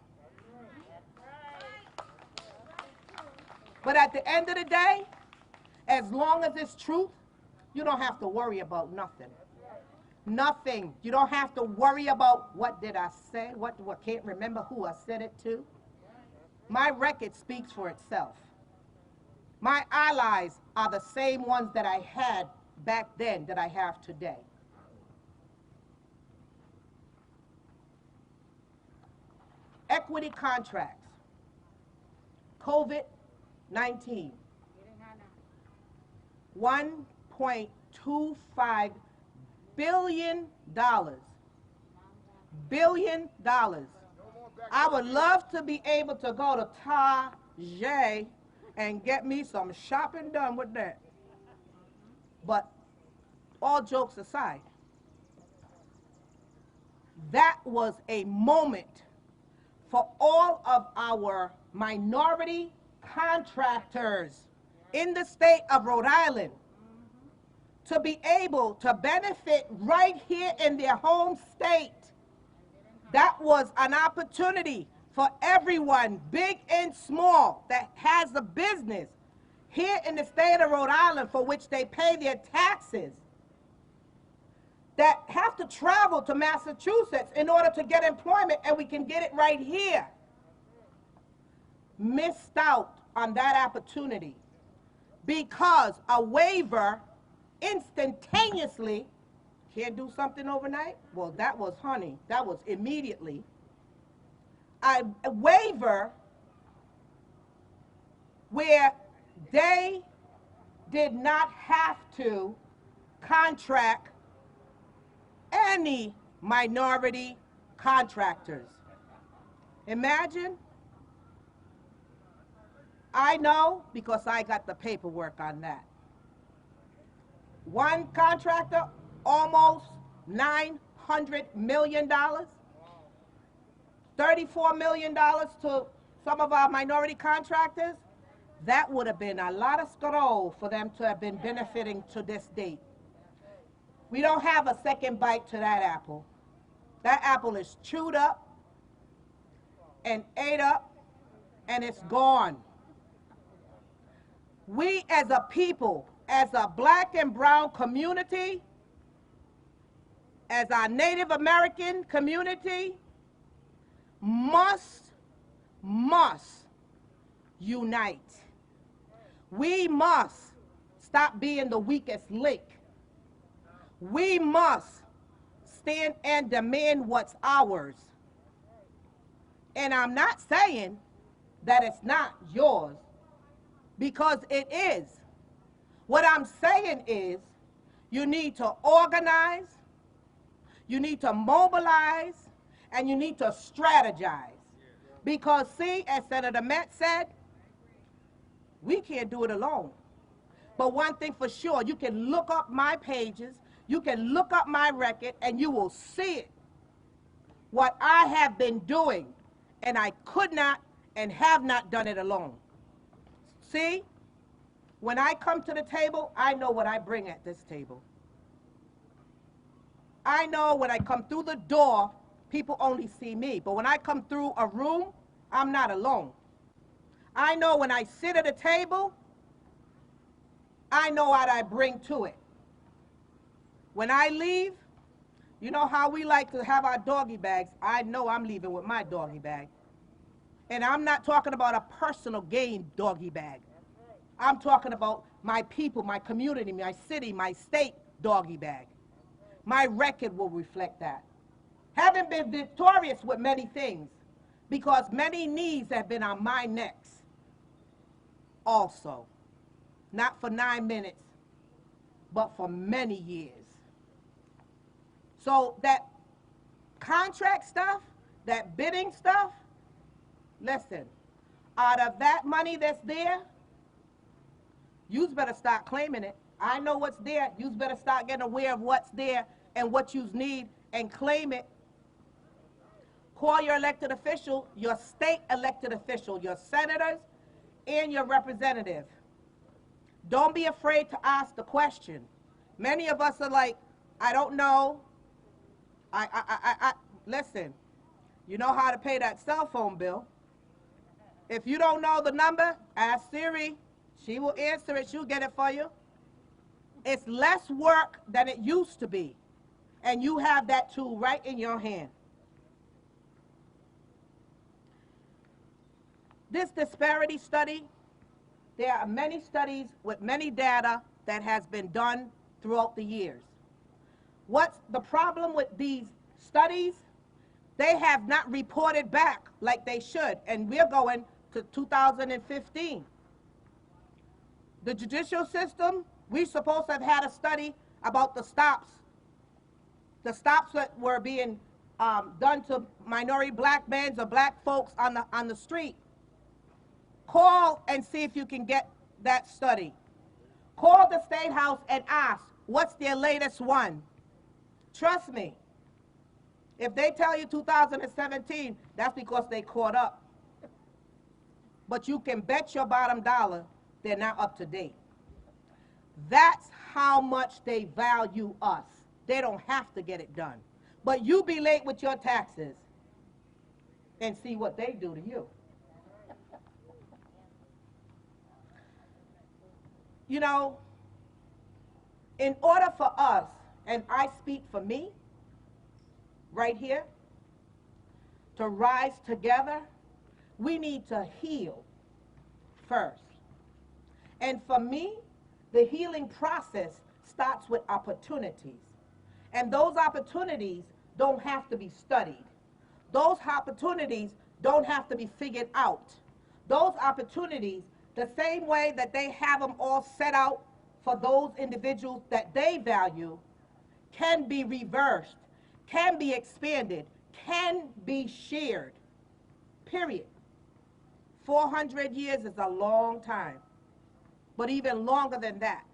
But at the end of the day, as long as it's truth, you don't have to worry about nothing. Nothing. You don't have to worry about what did I say, what can't remember who I said it to. My record speaks for itself. My allies are the same ones that I had back then that I have today. Equity contracts. COVID-19. $1.25 billion. Billion dollars. I would love to be able to go to Target and get me some shopping done with that. But all jokes aside, that was a moment for all of our minority contractors in the state of Rhode Island to be able to benefit right here in their home state. That was an opportunity for everyone, big and small, that has a business here in the state of Rhode Island for which they pay their taxes, that have to travel to Massachusetts in order to get employment, and we can get it right here. Missed out on that opportunity because a waiver instantaneously can't do something overnight. Well, that was, honey, that was immediately. A waiver where they did not have to contract any minority contractors. Imagine. I know because I got the paperwork on that. One contractor, almost $900 million. $34 million to some of our minority contractors. That would have been a lot of scroll for them to have been benefiting to this date. We don't have a second bite to that apple. That apple is chewed up and ate up, and it's gone. We as a people, as a black and brown community, as our Native American community, must unite. We must stop being the weakest link. We must stand and demand what's ours. And I'm not saying that it's not yours, because it is. What I'm saying is you need to organize, you need to mobilize, and you need to strategize. Because see, as Senator Metz said, we can't do it alone. But one thing for sure, you can look up my pages, You can look up my record and you will see it. What I have been doing, and I could not and have not done it alone. See, when I come to the table, I know what I bring at this table. I know when I come through the door, people only see me. But when I come through a room, I'm not alone. I know when I sit at a table, I know what I bring to it. When I leave, you know how we like to have our doggy bags. I know I'm leaving with my doggy bag. And I'm not talking about a personal gain doggy bag. I'm talking about my people, my community, my city, my state doggy bag. My record will reflect that. Having been victorious with many things, because many knees have been on my necks also. Not for 9 minutes, but for many years. So that contract stuff, that bidding stuff, listen, out of that money that's there, you better start claiming it. I know what's there. You better start getting aware of what's there and what you need and claim it. Call your elected official, your state elected official, your senators, and your representative. Don't be afraid to ask the question. Many of us are like, I don't know. Listen, you know how to pay that cell phone bill. If you don't know the number, ask Siri. She will answer it. She'll get it for you. It's less work than it used to be. And you have that tool right in your hand. This disparity study, there are many studies with many data that has been done throughout the years. What's the problem with these studies? They have not reported back like they should, and we're going to 2015. The judicial system, we're supposed to have had a study about the stops that were being done to minority black men or black folks on the street. Call and see if you can get that study. Call the State House and ask, what's their latest one? Trust me, if they tell you 2017, that's because they caught up. But you can bet your bottom dollar they're not up to date. That's how much they value us. They don't have to get it done. But you be late with your taxes and see what they do to you. You know, in order for us, and I speak for me, right here, to rise together, we need to heal first. And for me, the healing process starts with opportunities. And those opportunities don't have to be studied. Those opportunities don't have to be figured out. Those opportunities, the same way that they have them all set out for those individuals that they value, can be reversed, can be expanded, can be shared, period. 400 years is a long time, but even longer than that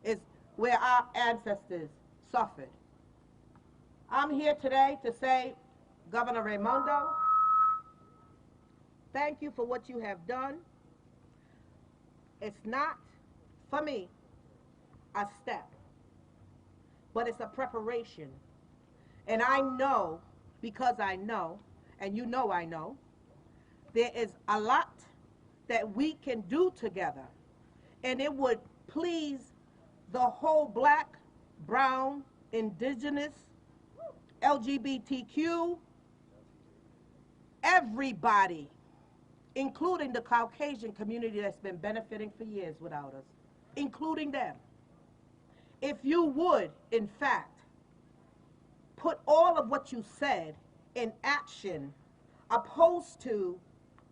is where our ancestors suffered. I'm here today to say, Governor Raimondo, thank you for what you have done. It's not, for me, a step, but it's a preparation. And I know, because I know, and you know I know, there is a lot that we can do together, and it would please the whole black, brown, indigenous, LGBTQ, everybody, including the Caucasian community that's been benefiting for years without us, including them. If you would, in fact, put all of what you said in action, opposed to,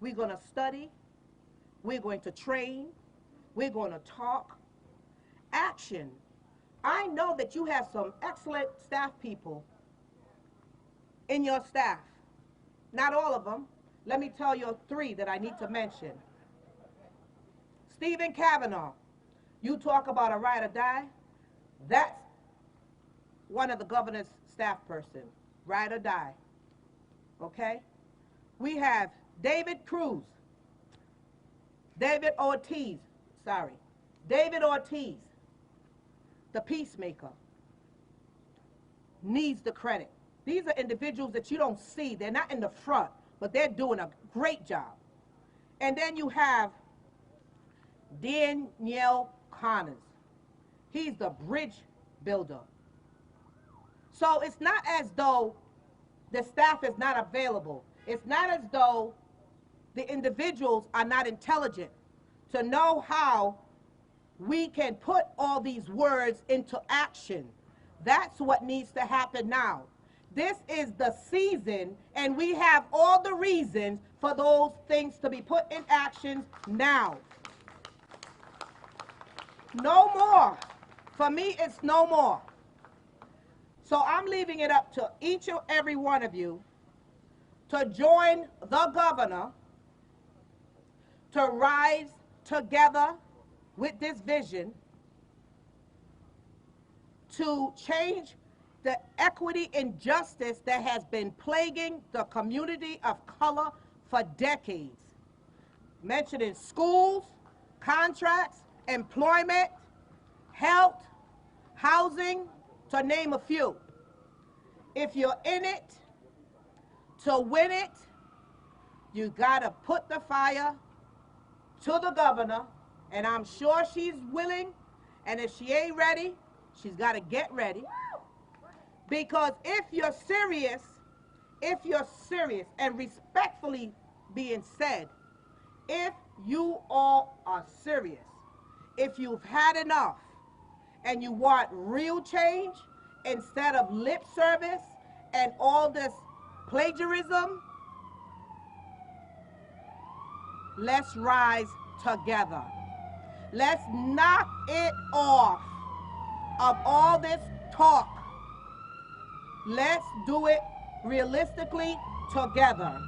we're going to study, we're going to train, we're going to talk, action. I know that you have some excellent staff people in your staff. Not all of them. Let me tell you 3 that I need to mention. Stephen Kavanaugh, you talk about a ride or die. That's one of the governor's staff person, ride or die, okay? We have David Ortiz, the peacemaker, needs the credit. These are individuals that you don't see. They're not in the front, but they're doing a great job. And then you have Danielle Connors. He's the bridge builder. So it's not as though the staff is not available. It's not as though the individuals are not intelligent to know how we can put all these words into action. That's what needs to happen now. This is the season, and we have all the reasons for those things to be put in action now. No more. For me, it's no more. So I'm leaving it up to each and every one of you to join the governor to rise together with this vision to change the equity and justice that has been plaguing the community of color for decades. Mentioned in schools, contracts, employment, health, housing, to name a few. If you're in it to win it, you gotta put the fire to the governor, and I'm sure she's willing, and if she ain't ready, she's gotta get ready. Because if you're serious, and respectfully being said, if you all are serious, if you've had enough, and you want real change instead of lip service and all this plagiarism, let's rise together. Let's knock it off of all this talk. Let's do it realistically together.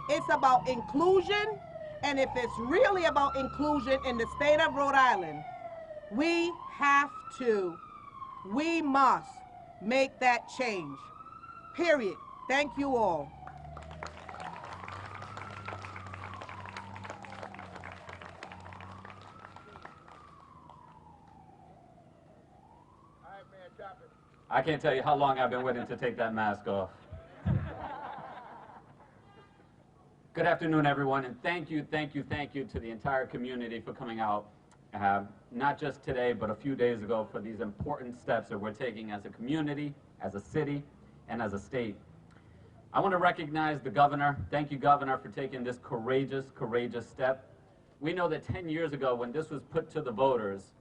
It's about inclusion, and if it's really about inclusion in the state of Rhode Island, we must make that change. Period. Thank you all. I can't tell you how long I've been waiting to take that mask off. Good afternoon, everyone, and thank you to the entire community for coming out, not just today, but a few days ago, for these important steps that we're taking as a community, as a city, and as a state. I want to recognize the governor. Thank you, Governor, for taking this courageous step. We know that 10 years ago, when this was put to the voters,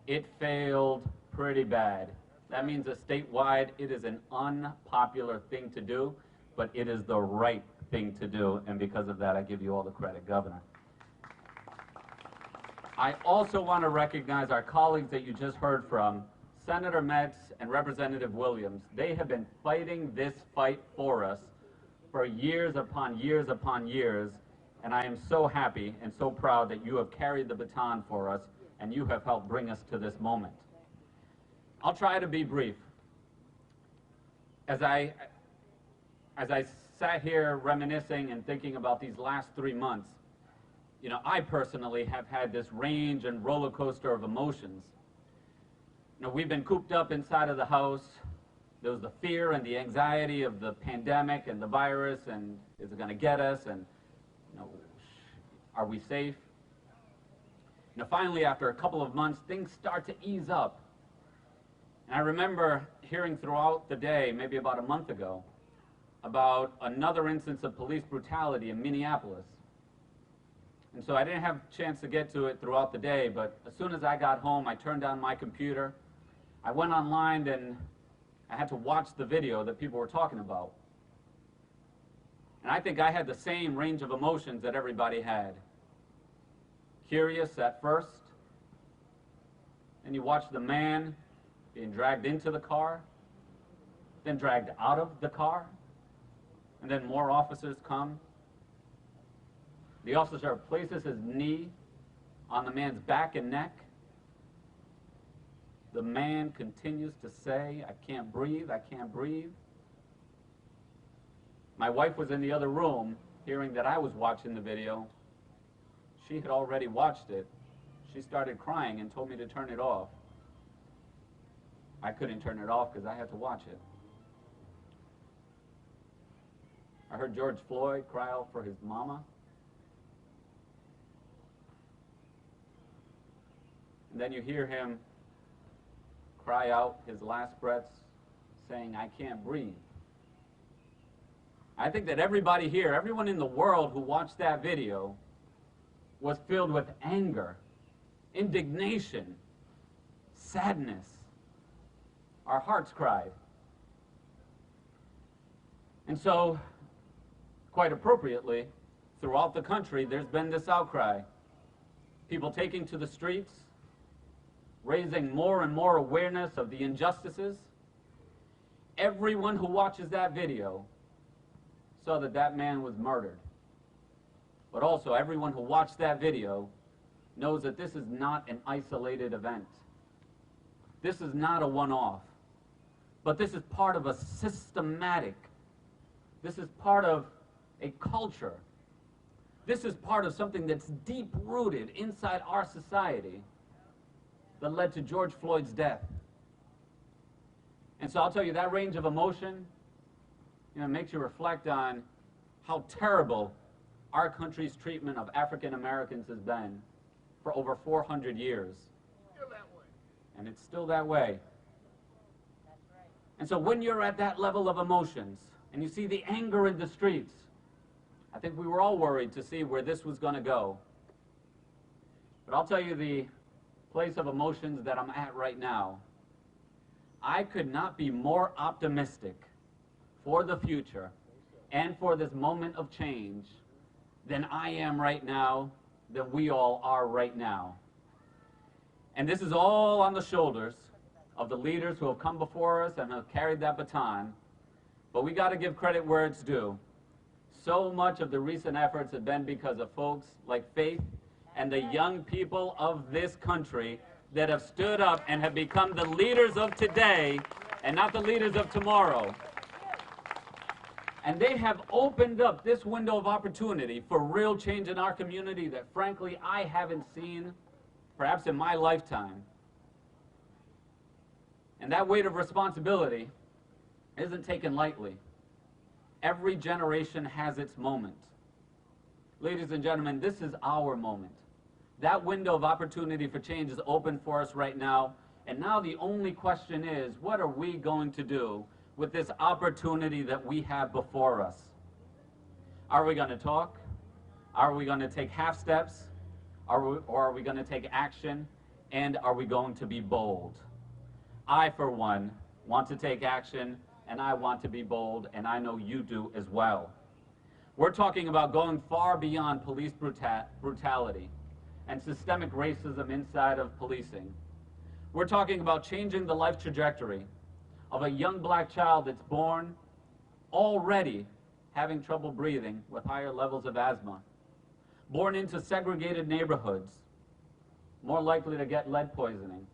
it failed pretty bad. That means that statewide, it is an unpopular thing to do, but it is the right thing to do, and because of that, I give you all the credit, Governor. I also want to recognize our colleagues that you just heard from, Senator Metz and Representative Williams. They have been fighting this fight for us for years upon years upon years, and I am so happy and so proud that you have carried the baton for us, and you have helped bring us to this moment. I'll try to be brief. As I sat here reminiscing and thinking about these last 3 months, you know, I personally have had this range and roller coaster of emotions. You know, we've been cooped up inside of the house. There was the fear and the anxiety of the pandemic and the virus, and is it going to get us, and you know, are we safe? You know, finally, after a couple of months, things start to ease up. And I remember hearing throughout the day, maybe about a month ago, about another instance of police brutality in Minneapolis. And so I didn't have a chance to get to it throughout the day, but as soon as I got home, I turned on my computer. I went online and I had to watch the video that people were talking about. And I think I had the same range of emotions that everybody had. Curious at first, and you watch the man being dragged into the car, then dragged out of the car, and then more officers come. The officer places his knee on the man's back and neck, the man continues to say, I can't breathe, I can't breathe. My wife was in the other room, hearing that I was watching the video. She had already watched it. She started crying and told me to turn it off. I couldn't turn it off because I had to watch it. I heard George Floyd cry out for his mama. And then you hear him cry out his last breaths saying, I can't breathe. I think that everybody here, everyone in the world who watched that video was filled with anger, indignation, sadness. Our hearts cried. And so, quite appropriately, throughout the country, there's been this outcry. People taking to the streets, raising more and more awareness of the injustices. Everyone who watches that video saw that that man was murdered. But also, everyone who watched that video knows that this is not an isolated event. This is not a one-off. But this is part of a systematic, this is part of a culture. This is part of something that's deep-rooted inside our society that led to George Floyd's death. And so I'll tell you, that range of emotion, makes you reflect on how terrible our country's treatment of African Americans has been for over 400 years. Still that way. And it's still that way. And so when you're at that level of emotions and you see the anger in the streets, I think we were all worried to see where this was going to go. But I'll tell you, the place of emotions that I'm at right now, I could not be more optimistic for the future and for this moment of change than I am right now, than we all are right now. And this is all on the shoulders of the leaders who have come before us and have carried that baton. But we got to give credit where it's due. So much of the recent efforts have been because of folks like Faith and the young people of this country that have stood up and have become the leaders of today and not the leaders of tomorrow. And they have opened up this window of opportunity for real change in our community that, frankly, I haven't seen perhaps in my lifetime. And that weight of responsibility isn't taken lightly. Every generation has its moment. Ladies and gentlemen, this is our moment. That window of opportunity for change is open for us right now. And now the only question is, what are we going to do with this opportunity that we have before us? Are we going to talk? Are we going to take half steps? Or are we going to take action? And are we going to be bold? I, for one, want to take action, and I want to be bold, and I know you do as well. We're talking about going far beyond police brutality and systemic racism inside of policing. We're talking about changing the life trajectory of a young black child that's born already having trouble breathing with higher levels of asthma, born into segregated neighborhoods, more likely to get lead poisoning,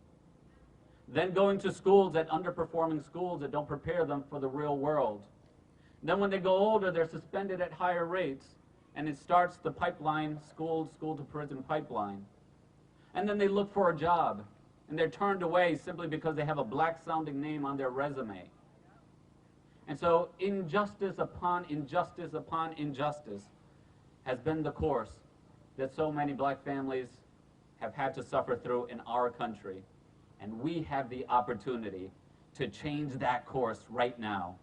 then going to schools at underperforming schools that don't prepare them for the real world. Then when they go older, they're suspended at higher rates, and it starts the pipeline, school to prison pipeline. And then they look for a job, and they're turned away simply because they have a black-sounding name on their resume. And so injustice upon injustice upon injustice has been the course that so many black families have had to suffer through in our country. And we have the opportunity to change that course right now.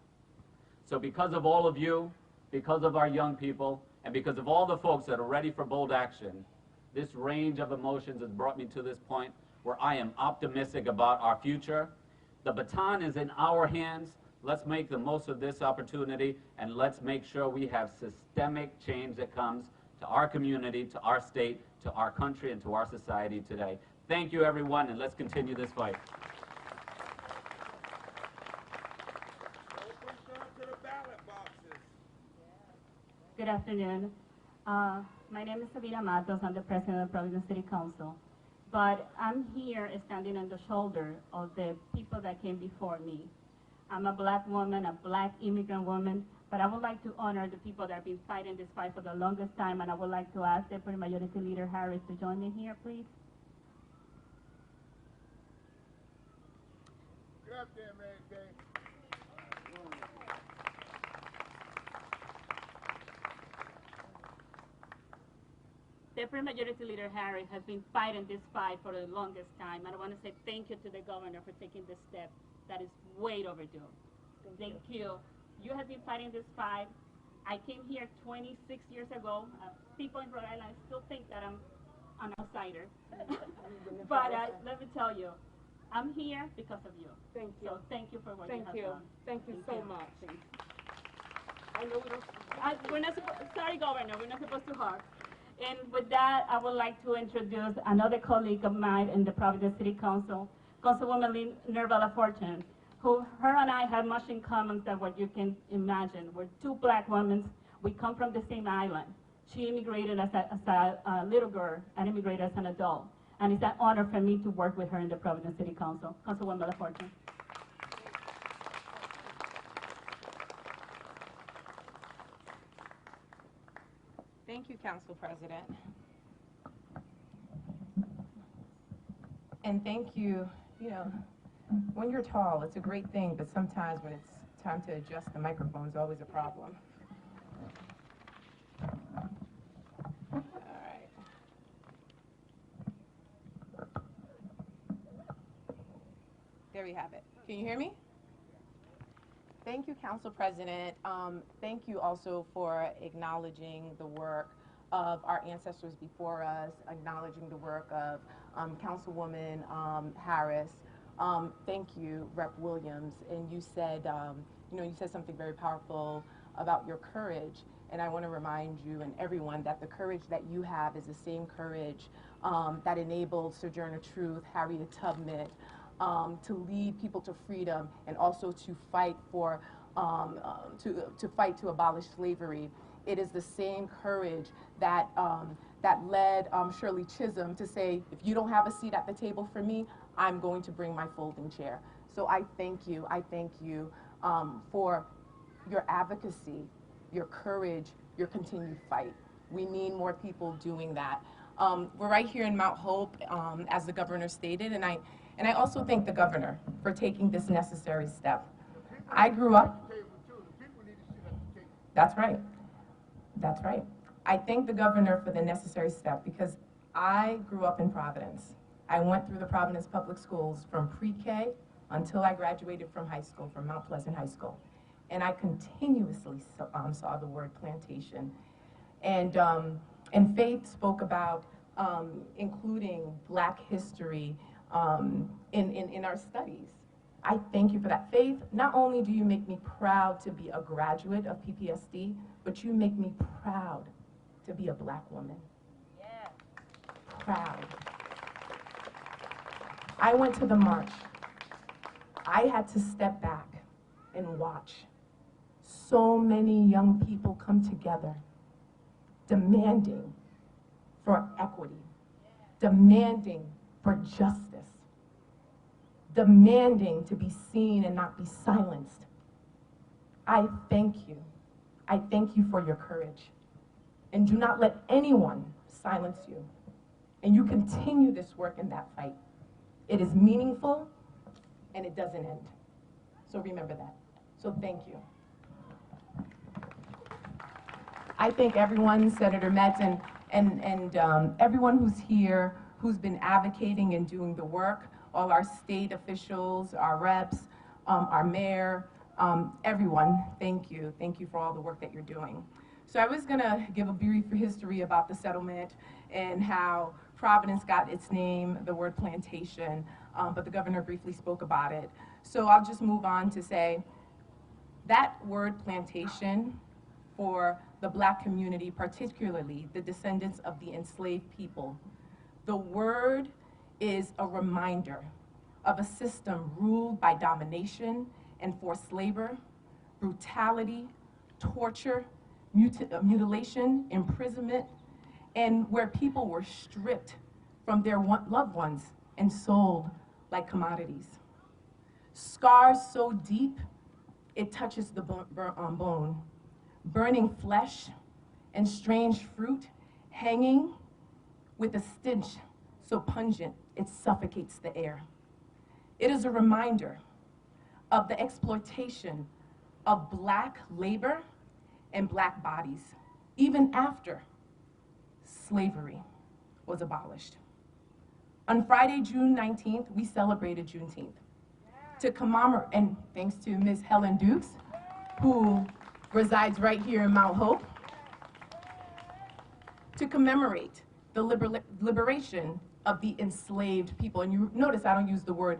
So because of all of you, because of our young people, and because of all the folks that are ready for bold action, this range of emotions has brought me to this point where I am optimistic about our future. The baton is in our hands. Let's make the most of this opportunity, and let's make sure we have systemic change that comes to our community, to our state, to our country, and to our society today. Thank you, everyone, and let's continue this fight. Open shop to the ballot boxes. Good afternoon. My name is Sabina Matos. I'm the president of the Providence City Council. but I'm here standing on the shoulder of the people that came before me. I'm a black woman, a black immigrant woman, but I would like to honor the people that have been fighting this fight for the longest time, and I would like to ask Deputy Majority Leader Harris to join me here, please. Get up there, Mary Kay. Deputy Majority Leader Harris has been fighting this fight for the longest time, and I want to say thank you to the governor for taking this step that is way overdue. Thank you. You have been fighting this fight. I came here 26 years ago. People in Rhode Island still think that I'm an outsider. But let me tell you, I'm here because of you. Thank you. So thank you for what you have Thank you. done. Thank you so much. Thank you. I know we don't. We're not sorry, Governor, we're not supposed to hug. And with that, I would like to introduce another colleague of mine in the Providence City Council, Councilwoman Nervella Fortune, who her and I have much in common than what you can imagine. We're two black women. We come from the same island. She immigrated as a little girl and immigrated as an adult. And it's an honor for me to work with her in the Providence City Council. Councilwoman LaFortune. Thank you, Council President. And thank you, when you're tall, it's a great thing, but sometimes when it's time to adjust the microphone, it's always a problem. All right. There we have it. Can you hear me? Thank you, Council President. Thank you also for acknowledging the work of our ancestors before us, acknowledging the work of Councilwoman Harris. Thank you, Rep. Williams. And you said, you said something very powerful about your courage. And I want to remind you and everyone that the courage that you have is the same courage that enabled Sojourner Truth, Harriet Tubman, to lead people to freedom and also to fight for, to fight to abolish slavery. It is the same courage that, that led Shirley Chisholm to say, if you don't have a seat at the table for me, I'm going to bring my folding chair. So I thank you for your advocacy, your courage, your continued fight. We need more people doing that. We're right here in Mount Hope, as the governor stated, and I also thank the governor for taking this necessary step. I grew up. That's right. That's right. I thank the governor for the necessary step because I grew up in Providence. I went through the Providence Public Schools from pre-K until I graduated from high school, from Mount Pleasant High School. And I continuously saw the word plantation. And Faith spoke about including Black history in our studies. I thank you for that. Faith, not only do you make me proud to be a graduate of PPSD, but you make me proud to be a Black woman. Yeah. Proud. I went to the march. I had to step back and watch so many young people come together demanding for equity, demanding for justice, demanding to be seen and not be silenced. I thank you. I thank you for your courage. And do not let anyone silence you. And you continue this work in that fight. It is meaningful and it doesn't end. So remember that. So thank you. I thank everyone, Senator Metz, and everyone who's here, who's been advocating and doing the work, all our state officials, our reps, our mayor, everyone, thank you. Thank you for all the work that you're doing. So I was gonna give a brief history about the settlement and how Providence got its name, the word plantation, but the governor briefly spoke about it. So I'll just move on to say that word plantation for the Black community, particularly the descendants of the enslaved people, the word is a reminder of a system ruled by domination and forced labor, brutality, torture, mutilation, imprisonment, and where people were stripped from their loved ones and sold like commodities. Scars so deep, it touches the bone, burning flesh and strange fruit hanging with a stench so pungent it suffocates the air. It is a reminder of the exploitation of Black labor and Black bodies, even after slavery was abolished. On Friday, June 19th, we celebrated Juneteenth to commemorate, and thanks to Ms. Helen Dukes, who resides right here in Mount Hope, to commemorate the liberation of the enslaved people. And you notice I don't use the word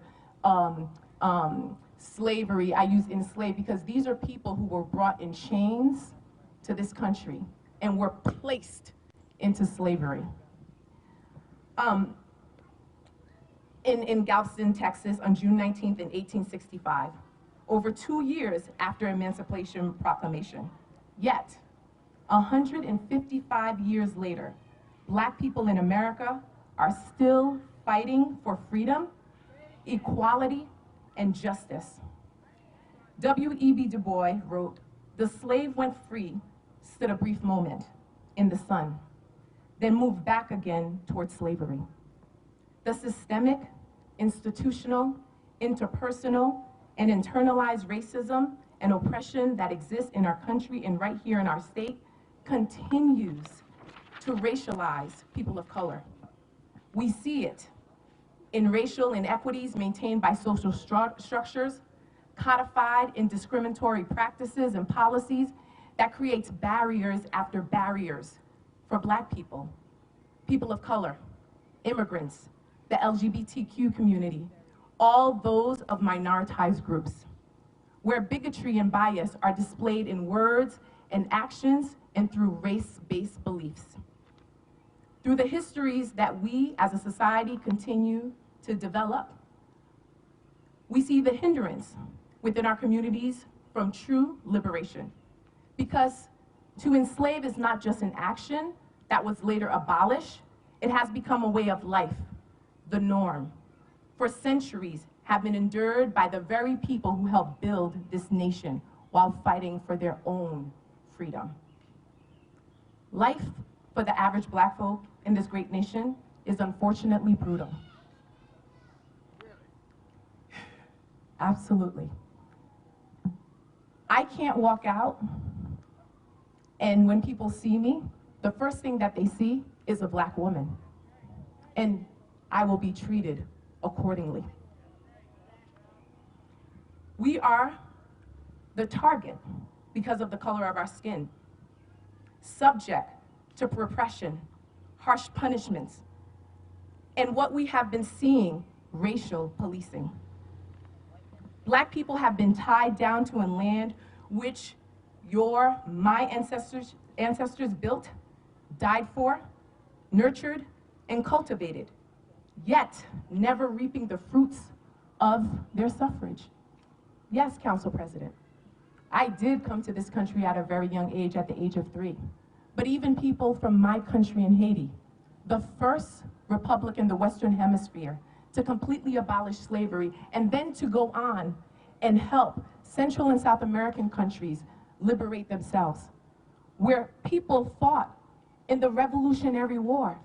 slavery, I use enslaved, because these are people who were brought in chains to this country and were placed into slavery. In Galveston, Texas, on June 19th in 1865, over 2 years after Emancipation Proclamation. Yet, 155 years later, Black people in America are still fighting for freedom, equality, and justice. W.E.B. Du Bois wrote, "The slave went free, stood a brief moment in the sun, then moved back again towards slavery." The systemic, institutional, interpersonal, and internalized racism and oppression that exists in our country and right here in our state continues to racialize people of color. We see it in racial inequities maintained by social structures, codified in discriminatory practices and policies that creates barriers after barriers for Black people, people of color, immigrants, the LGBTQ community, all those of minoritized groups, where bigotry and bias are displayed in words and actions and through race-based beliefs. Through the histories that we as a society continue to develop, we see the hindrance within our communities from true liberation. Because to enslave is not just an action that was later abolished, it has become a way of life, the norm, for centuries have been endured by the very people who helped build this nation while fighting for their own freedom. Life for the average Black folk in this great nation is unfortunately brutal. Absolutely. I can't walk out and when people see me, the first thing that they see is a Black woman. And I will be treated accordingly. We are the target because of the color of our skin, subject to repression, harsh punishments, and what we have been seeing, racial policing. Black people have been tied down to a land which my ancestors built, died for, nurtured, and cultivated, yet never reaping the fruits of their suffrage. Yes, Council President, I did come to this country at a very young age, at the age of 3. But even people from my country in Haiti, the first republic in the Western Hemisphere to completely abolish slavery, and then to go on and help Central and South American countries liberate themselves, where people fought in the Revolutionary War.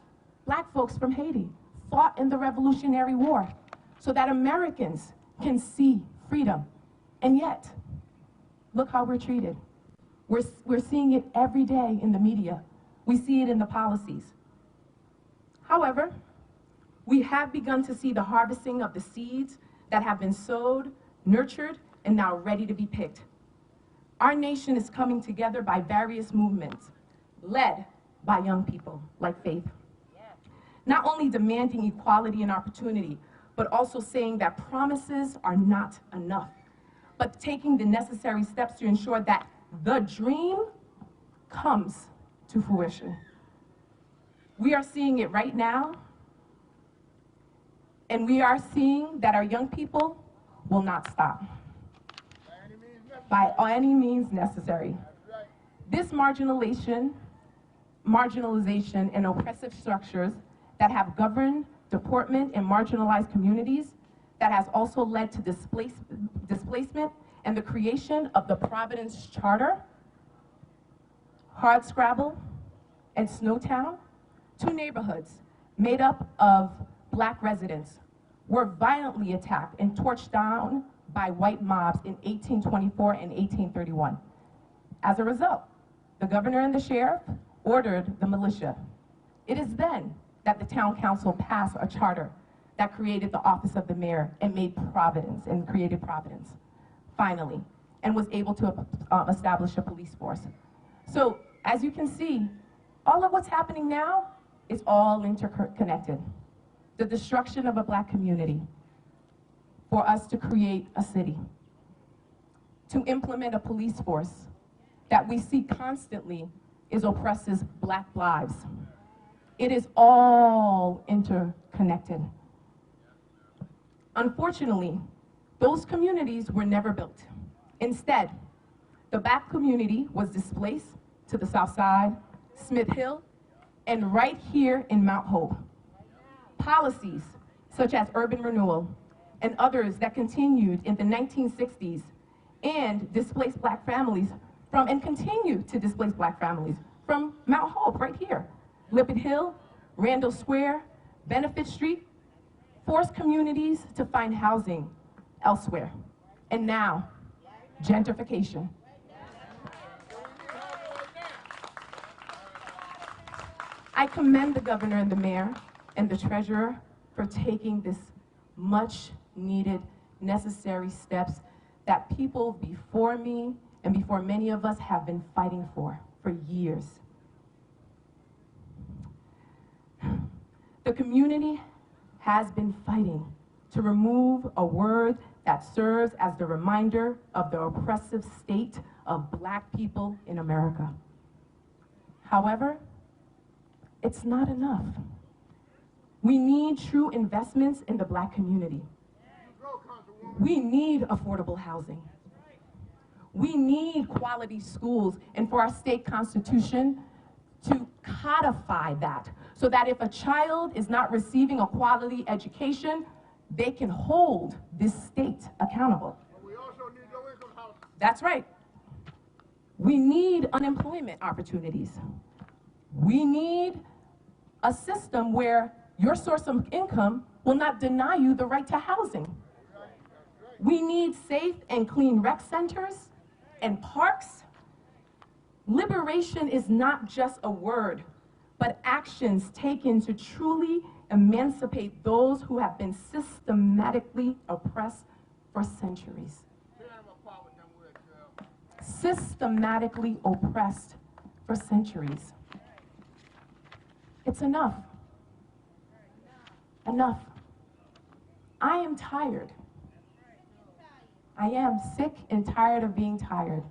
Black folks from Haiti fought in the Revolutionary War so that Americans can see freedom. And yet, look how we're treated. We're seeing it every day in the media. We see it in the policies. However, we have begun to see the harvesting of the seeds that have been sowed, nurtured, and now ready to be picked. Our nation is coming together by various movements, led by young people like Faith. Not only demanding equality and opportunity, but also saying that promises are not enough, but taking the necessary steps to ensure that the dream comes to fruition. We are seeing it right now, and we are seeing that our young people will not stop by any means necessary. This marginalization and oppressive structures that have governed deportment in marginalized communities, that has also led to displacement and the creation of the Providence Charter, Hardscrabble, and Snowtown, 2 neighborhoods made up of Black residents, were violently attacked and torched down by white mobs in 1824 and 1831. As a result, the governor and the sheriff ordered the militia. It is then that the town council passed a charter that created the office of the mayor and made Providence, and created Providence, finally, and was able to establish a police force. So, as you can see, all of what's happening now is all interconnected. The destruction of a Black community for us to create a city, to implement a police force that we see constantly is oppresses Black lives. It is all interconnected. Unfortunately, those communities were never built. Instead, the Black community was displaced to the South Side, Smith Hill, and right here in Mount Hope. Policies such as urban renewal and others that continued in the 1960s and displaced Black families from, and continue to displace Black families from Mount Hope right here. Lippitt Hill, Randall Square, Benefit Street, forced communities to find housing elsewhere. And now, gentrification. I commend the governor and the mayor and the treasurer for taking this much needed, necessary steps that people before me and before many of us have been fighting for years. The community has been fighting to remove a word that serves as the reminder of the oppressive state of Black people in America. However, it's not enough. We need true investments in the Black community. We need affordable housing. We need quality schools, and for our state constitution to codify that so that if a child is not receiving a quality education, they can hold this state accountable. We also need low-income housing. That's right. We need unemployment opportunities. We need a system where your source of income will not deny you the right to housing. We need safe and clean rec centers and parks. Liberation is not just a word, but actions taken to truly emancipate those who have been systematically oppressed for centuries. Systematically oppressed for centuries. It's enough. Enough. I am tired. I am sick and tired of being tired.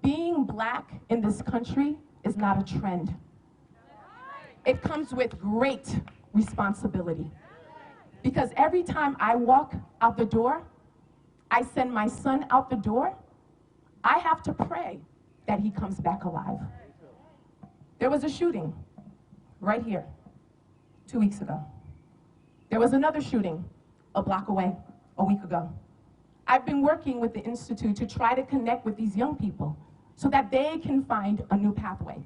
Being Black in this country is not a trend. It comes with great responsibility. Because every time I walk out the door, I send my son out the door, I have to pray that he comes back alive. There was a shooting right here 2 weeks ago. There was another shooting a block away a week ago. I've been working with the Institute to try to connect with these young people so that they can find a new pathway.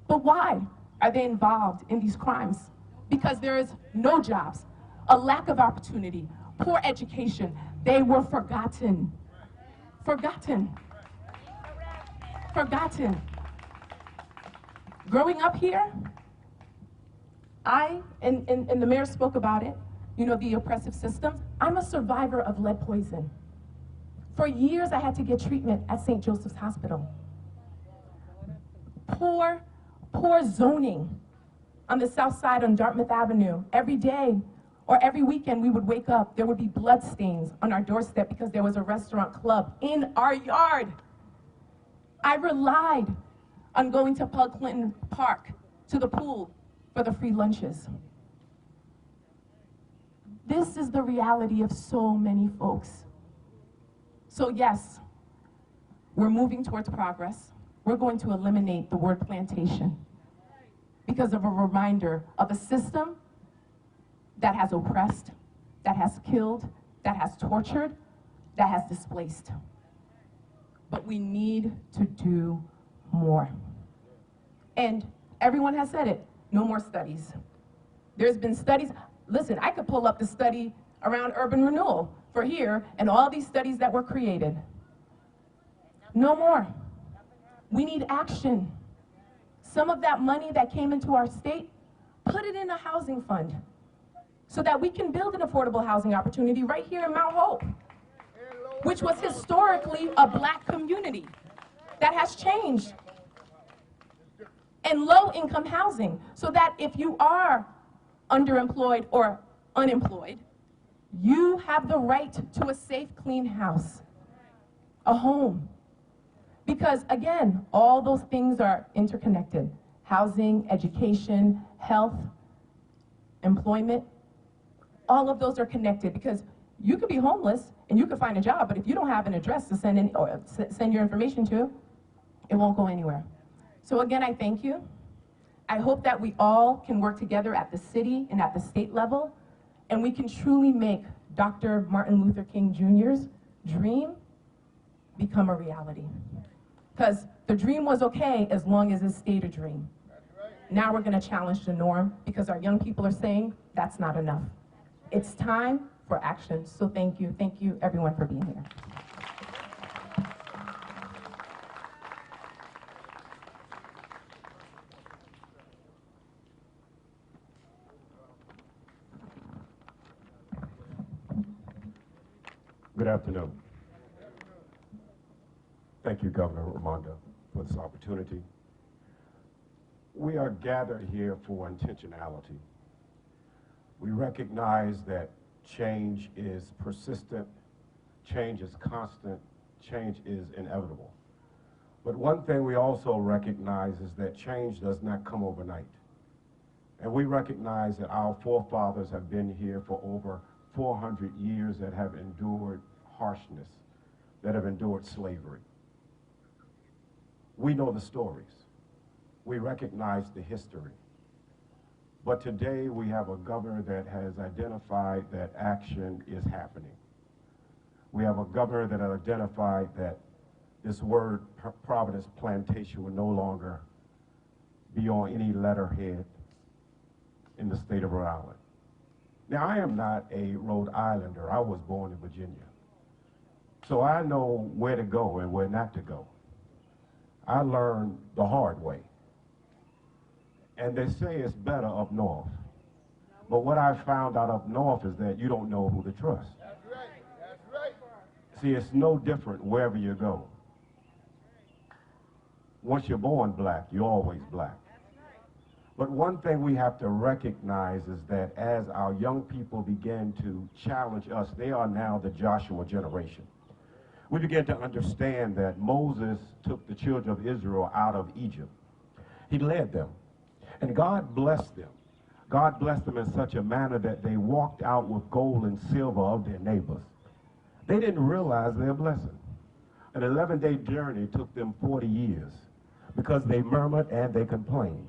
But why are they involved in these crimes? Because there is no jobs, a lack of opportunity, poor education. They were forgotten. Forgotten. Forgotten. Growing up here, and the mayor spoke about it, you know, the oppressive systems. I'm a survivor of lead poison. For years, I had to get treatment at St. Joseph's Hospital. Poor zoning on the south side on Dartmouth Avenue. Every day or every weekend, we would wake up, there would be blood stains on our doorstep because there was a restaurant club in our yard. I relied on going to Pug Clinton Park, to the pool, for the free lunches. This is the reality of so many folks. So yes, we're moving towards progress. We're going to eliminate the word plantation. because of a reminder of a system that has oppressed, that has killed, that has tortured, that has displaced. But we need to do more. And everyone has said it, no more studies. There's been studies. Listen, I could pull up the study around urban renewal for here and all these studies that were created. No more. We need action. Some of that money that came into our state, put it in a housing fund so that we can build an affordable housing opportunity right here in Mount Hope, which was historically a black community. That has changed. And low-income housing, so that if you are underemployed or unemployed, you have the right to a safe, clean house, a home. Because again, all those things are interconnected. Housing, education, health, employment, all of those are connected, because you could be homeless and you could find a job, but if you don't have an address to send in or send your information to, it won't go anywhere. So again, I thank you. I hope that we all can work together at the city and at the state level, and we can truly make Dr. Martin Luther King Jr.'s dream become a reality. Because the dream was okay as long as it stayed a dream. Now we're going to challenge the norm, because our young people are saying that's not enough. It's time for action. So thank you everyone for being here. Good afternoon. Thank you, Governor Raimondo, for this opportunity. We are gathered here for intentionality. We recognize that change is persistent, change is constant, change is inevitable. But one thing we also recognize is that change does not come overnight. And we recognize that our forefathers have been here for over 400 years that have endured harshness, that have endured slavery. We know the stories. We recognize the history. But today we have a governor that has identified that action is happening. We have a governor that has identified that this word Providence Plantation will no longer be on any letterhead in the state of Rhode Island. Now, I am not a Rhode Islander. I was born in Virginia. So I know where to go and where not to go. I learned the hard way. And they say it's better up north. But what I found out up north is that you don't know who to trust. That's right. That's right. See, it's no different wherever you go. Once you're born black, you're always black. But one thing we have to recognize is that as our young people begin to challenge us, they are now the Joshua generation. We begin to understand that Moses took the children of Israel out of Egypt. He led them, and God blessed them. God blessed them in such a manner that they walked out with gold and silver of their neighbors. They didn't realize their blessing. An 11-day journey took them 40 years because they murmured and they complained.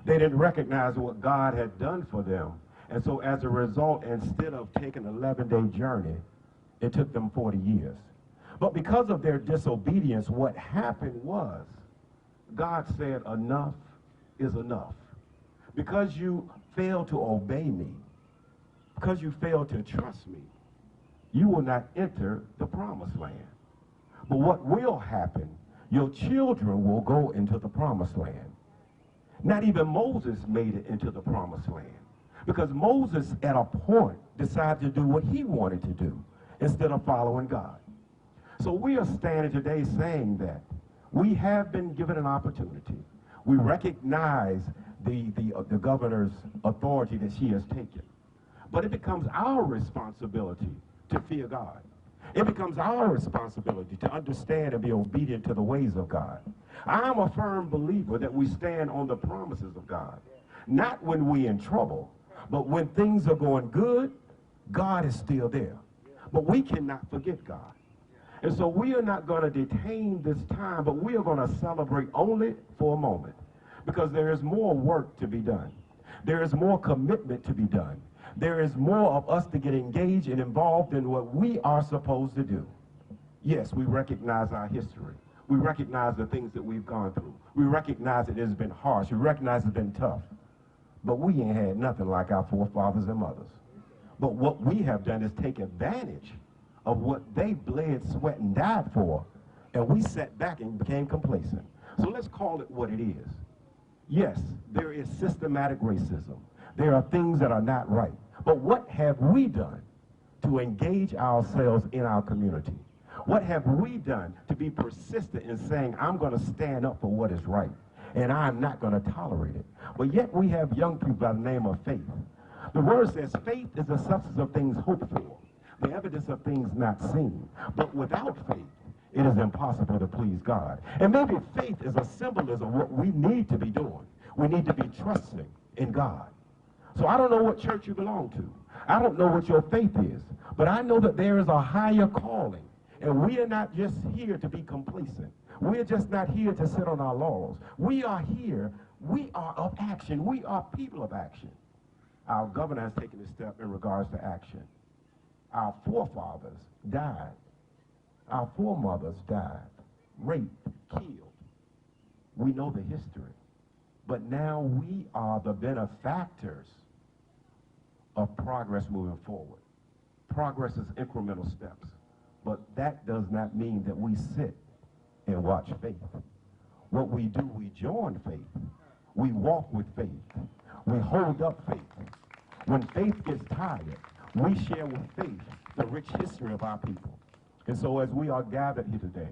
They didn't recognize what God had done for them. And so as a result, instead of taking an 11-day journey, it took them 40 years. But because of their disobedience, what happened was God said, enough is enough. Because you failed to obey me, because you failed to trust me, you will not enter the promised land. But what will happen, your children will go into the promised land. Not even Moses made it into the promised land, because Moses at a point decided to do what he wanted to do instead of following God. So we are standing today saying that we have been given an opportunity. We recognize the governor's authority that she has taken. But it becomes our responsibility to fear God. It becomes our responsibility to understand and be obedient to the ways of God. I'm a firm believer that we stand on the promises of God. Not when we're in trouble, but when things are going good, God is still there. But we cannot forget God. And so we are not going to detain this time, but we are going to celebrate only for a moment. because there is more work to be done. There is more commitment to be done. There is more of us to get engaged and involved in what we are supposed to do. Yes, we recognize our history. We recognize the things that we've gone through. We recognize it has been harsh. We recognize it's been tough. But we ain't had nothing like our forefathers and mothers. But what we have done is take advantage of what they bled, sweat, and died for, and we sat back and became complacent. So let's call it what it is. Yes, there is systematic racism. There are things that are not right. But what have we done to engage ourselves in our community? What have we done to be persistent in saying, I'm going to stand up for what is right, and I'm not going to tolerate it? But yet we have young people by the name of faith. The word says faith is the substance of things hoped for, the evidence of things not seen. But without faith, it is impossible to please God. And maybe faith is a symbolism of what we need to be doing. We need to be trusting in God. So I don't know what church you belong to. I don't know what your faith is. But I know that there is a higher calling. And we are not just here to be complacent. We're just not here to sit on our laurels. We are here. We are of action. We are people of action. Our governor has taken a step in regards to action. Our forefathers died. Our foremothers died, raped, killed. We know the history. But now we are the benefactors of progress moving forward. Progress is incremental steps. But that does not mean that we sit and watch faith. What we do, we join faith. We walk with faith. We hold up faith. When faith gets tired, we share with faith the rich history of our people. And so as we are gathered here today,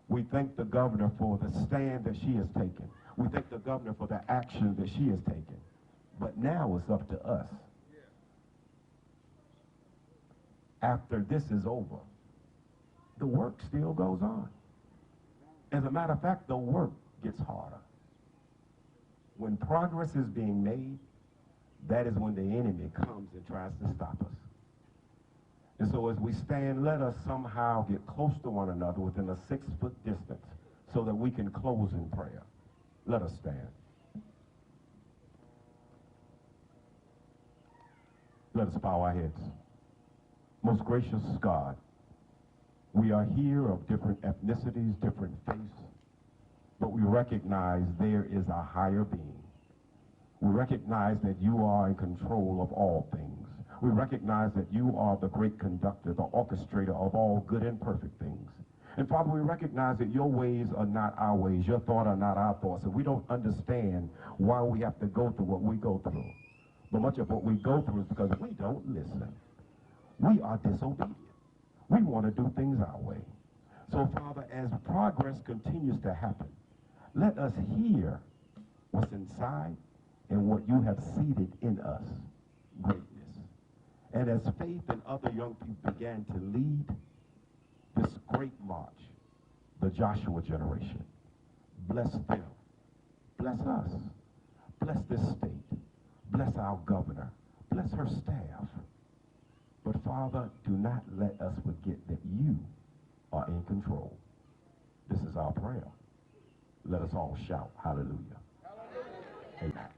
we thank the governor for the stand that she has taken. We thank the governor for the action that she has taken. But now it's up to us. After this is over, the work still goes on. As a matter of fact, the work gets harder. When progress is being made, that is when the enemy comes and tries to stop us. And so as we stand, let us somehow get close to one another within a 6-foot distance so that we can close in prayer. Let us stand. Let us bow our heads. Most gracious God, we are here of different ethnicities, different faiths, but we recognize there is a higher being. We recognize that you are in control of all things. We recognize that you are the great conductor, the orchestrator of all good and perfect things. And Father, we recognize that your ways are not our ways, your thoughts are not our thoughts, and we don't understand why we have to go through what we go through. But much of what we go through is because we don't listen. We are disobedient. We want to do things our way. So, Father, as progress continues to happen, let us hear what's inside and what you have seeded in us, greatness. And as Faith and other young people began to lead this great march, the Joshua generation, bless them, bless us, bless this state, bless our governor, bless her staff. But Father, do not let us forget that you are in control. This is our prayer. Let us all shout hallelujah. Hallelujah. Amen.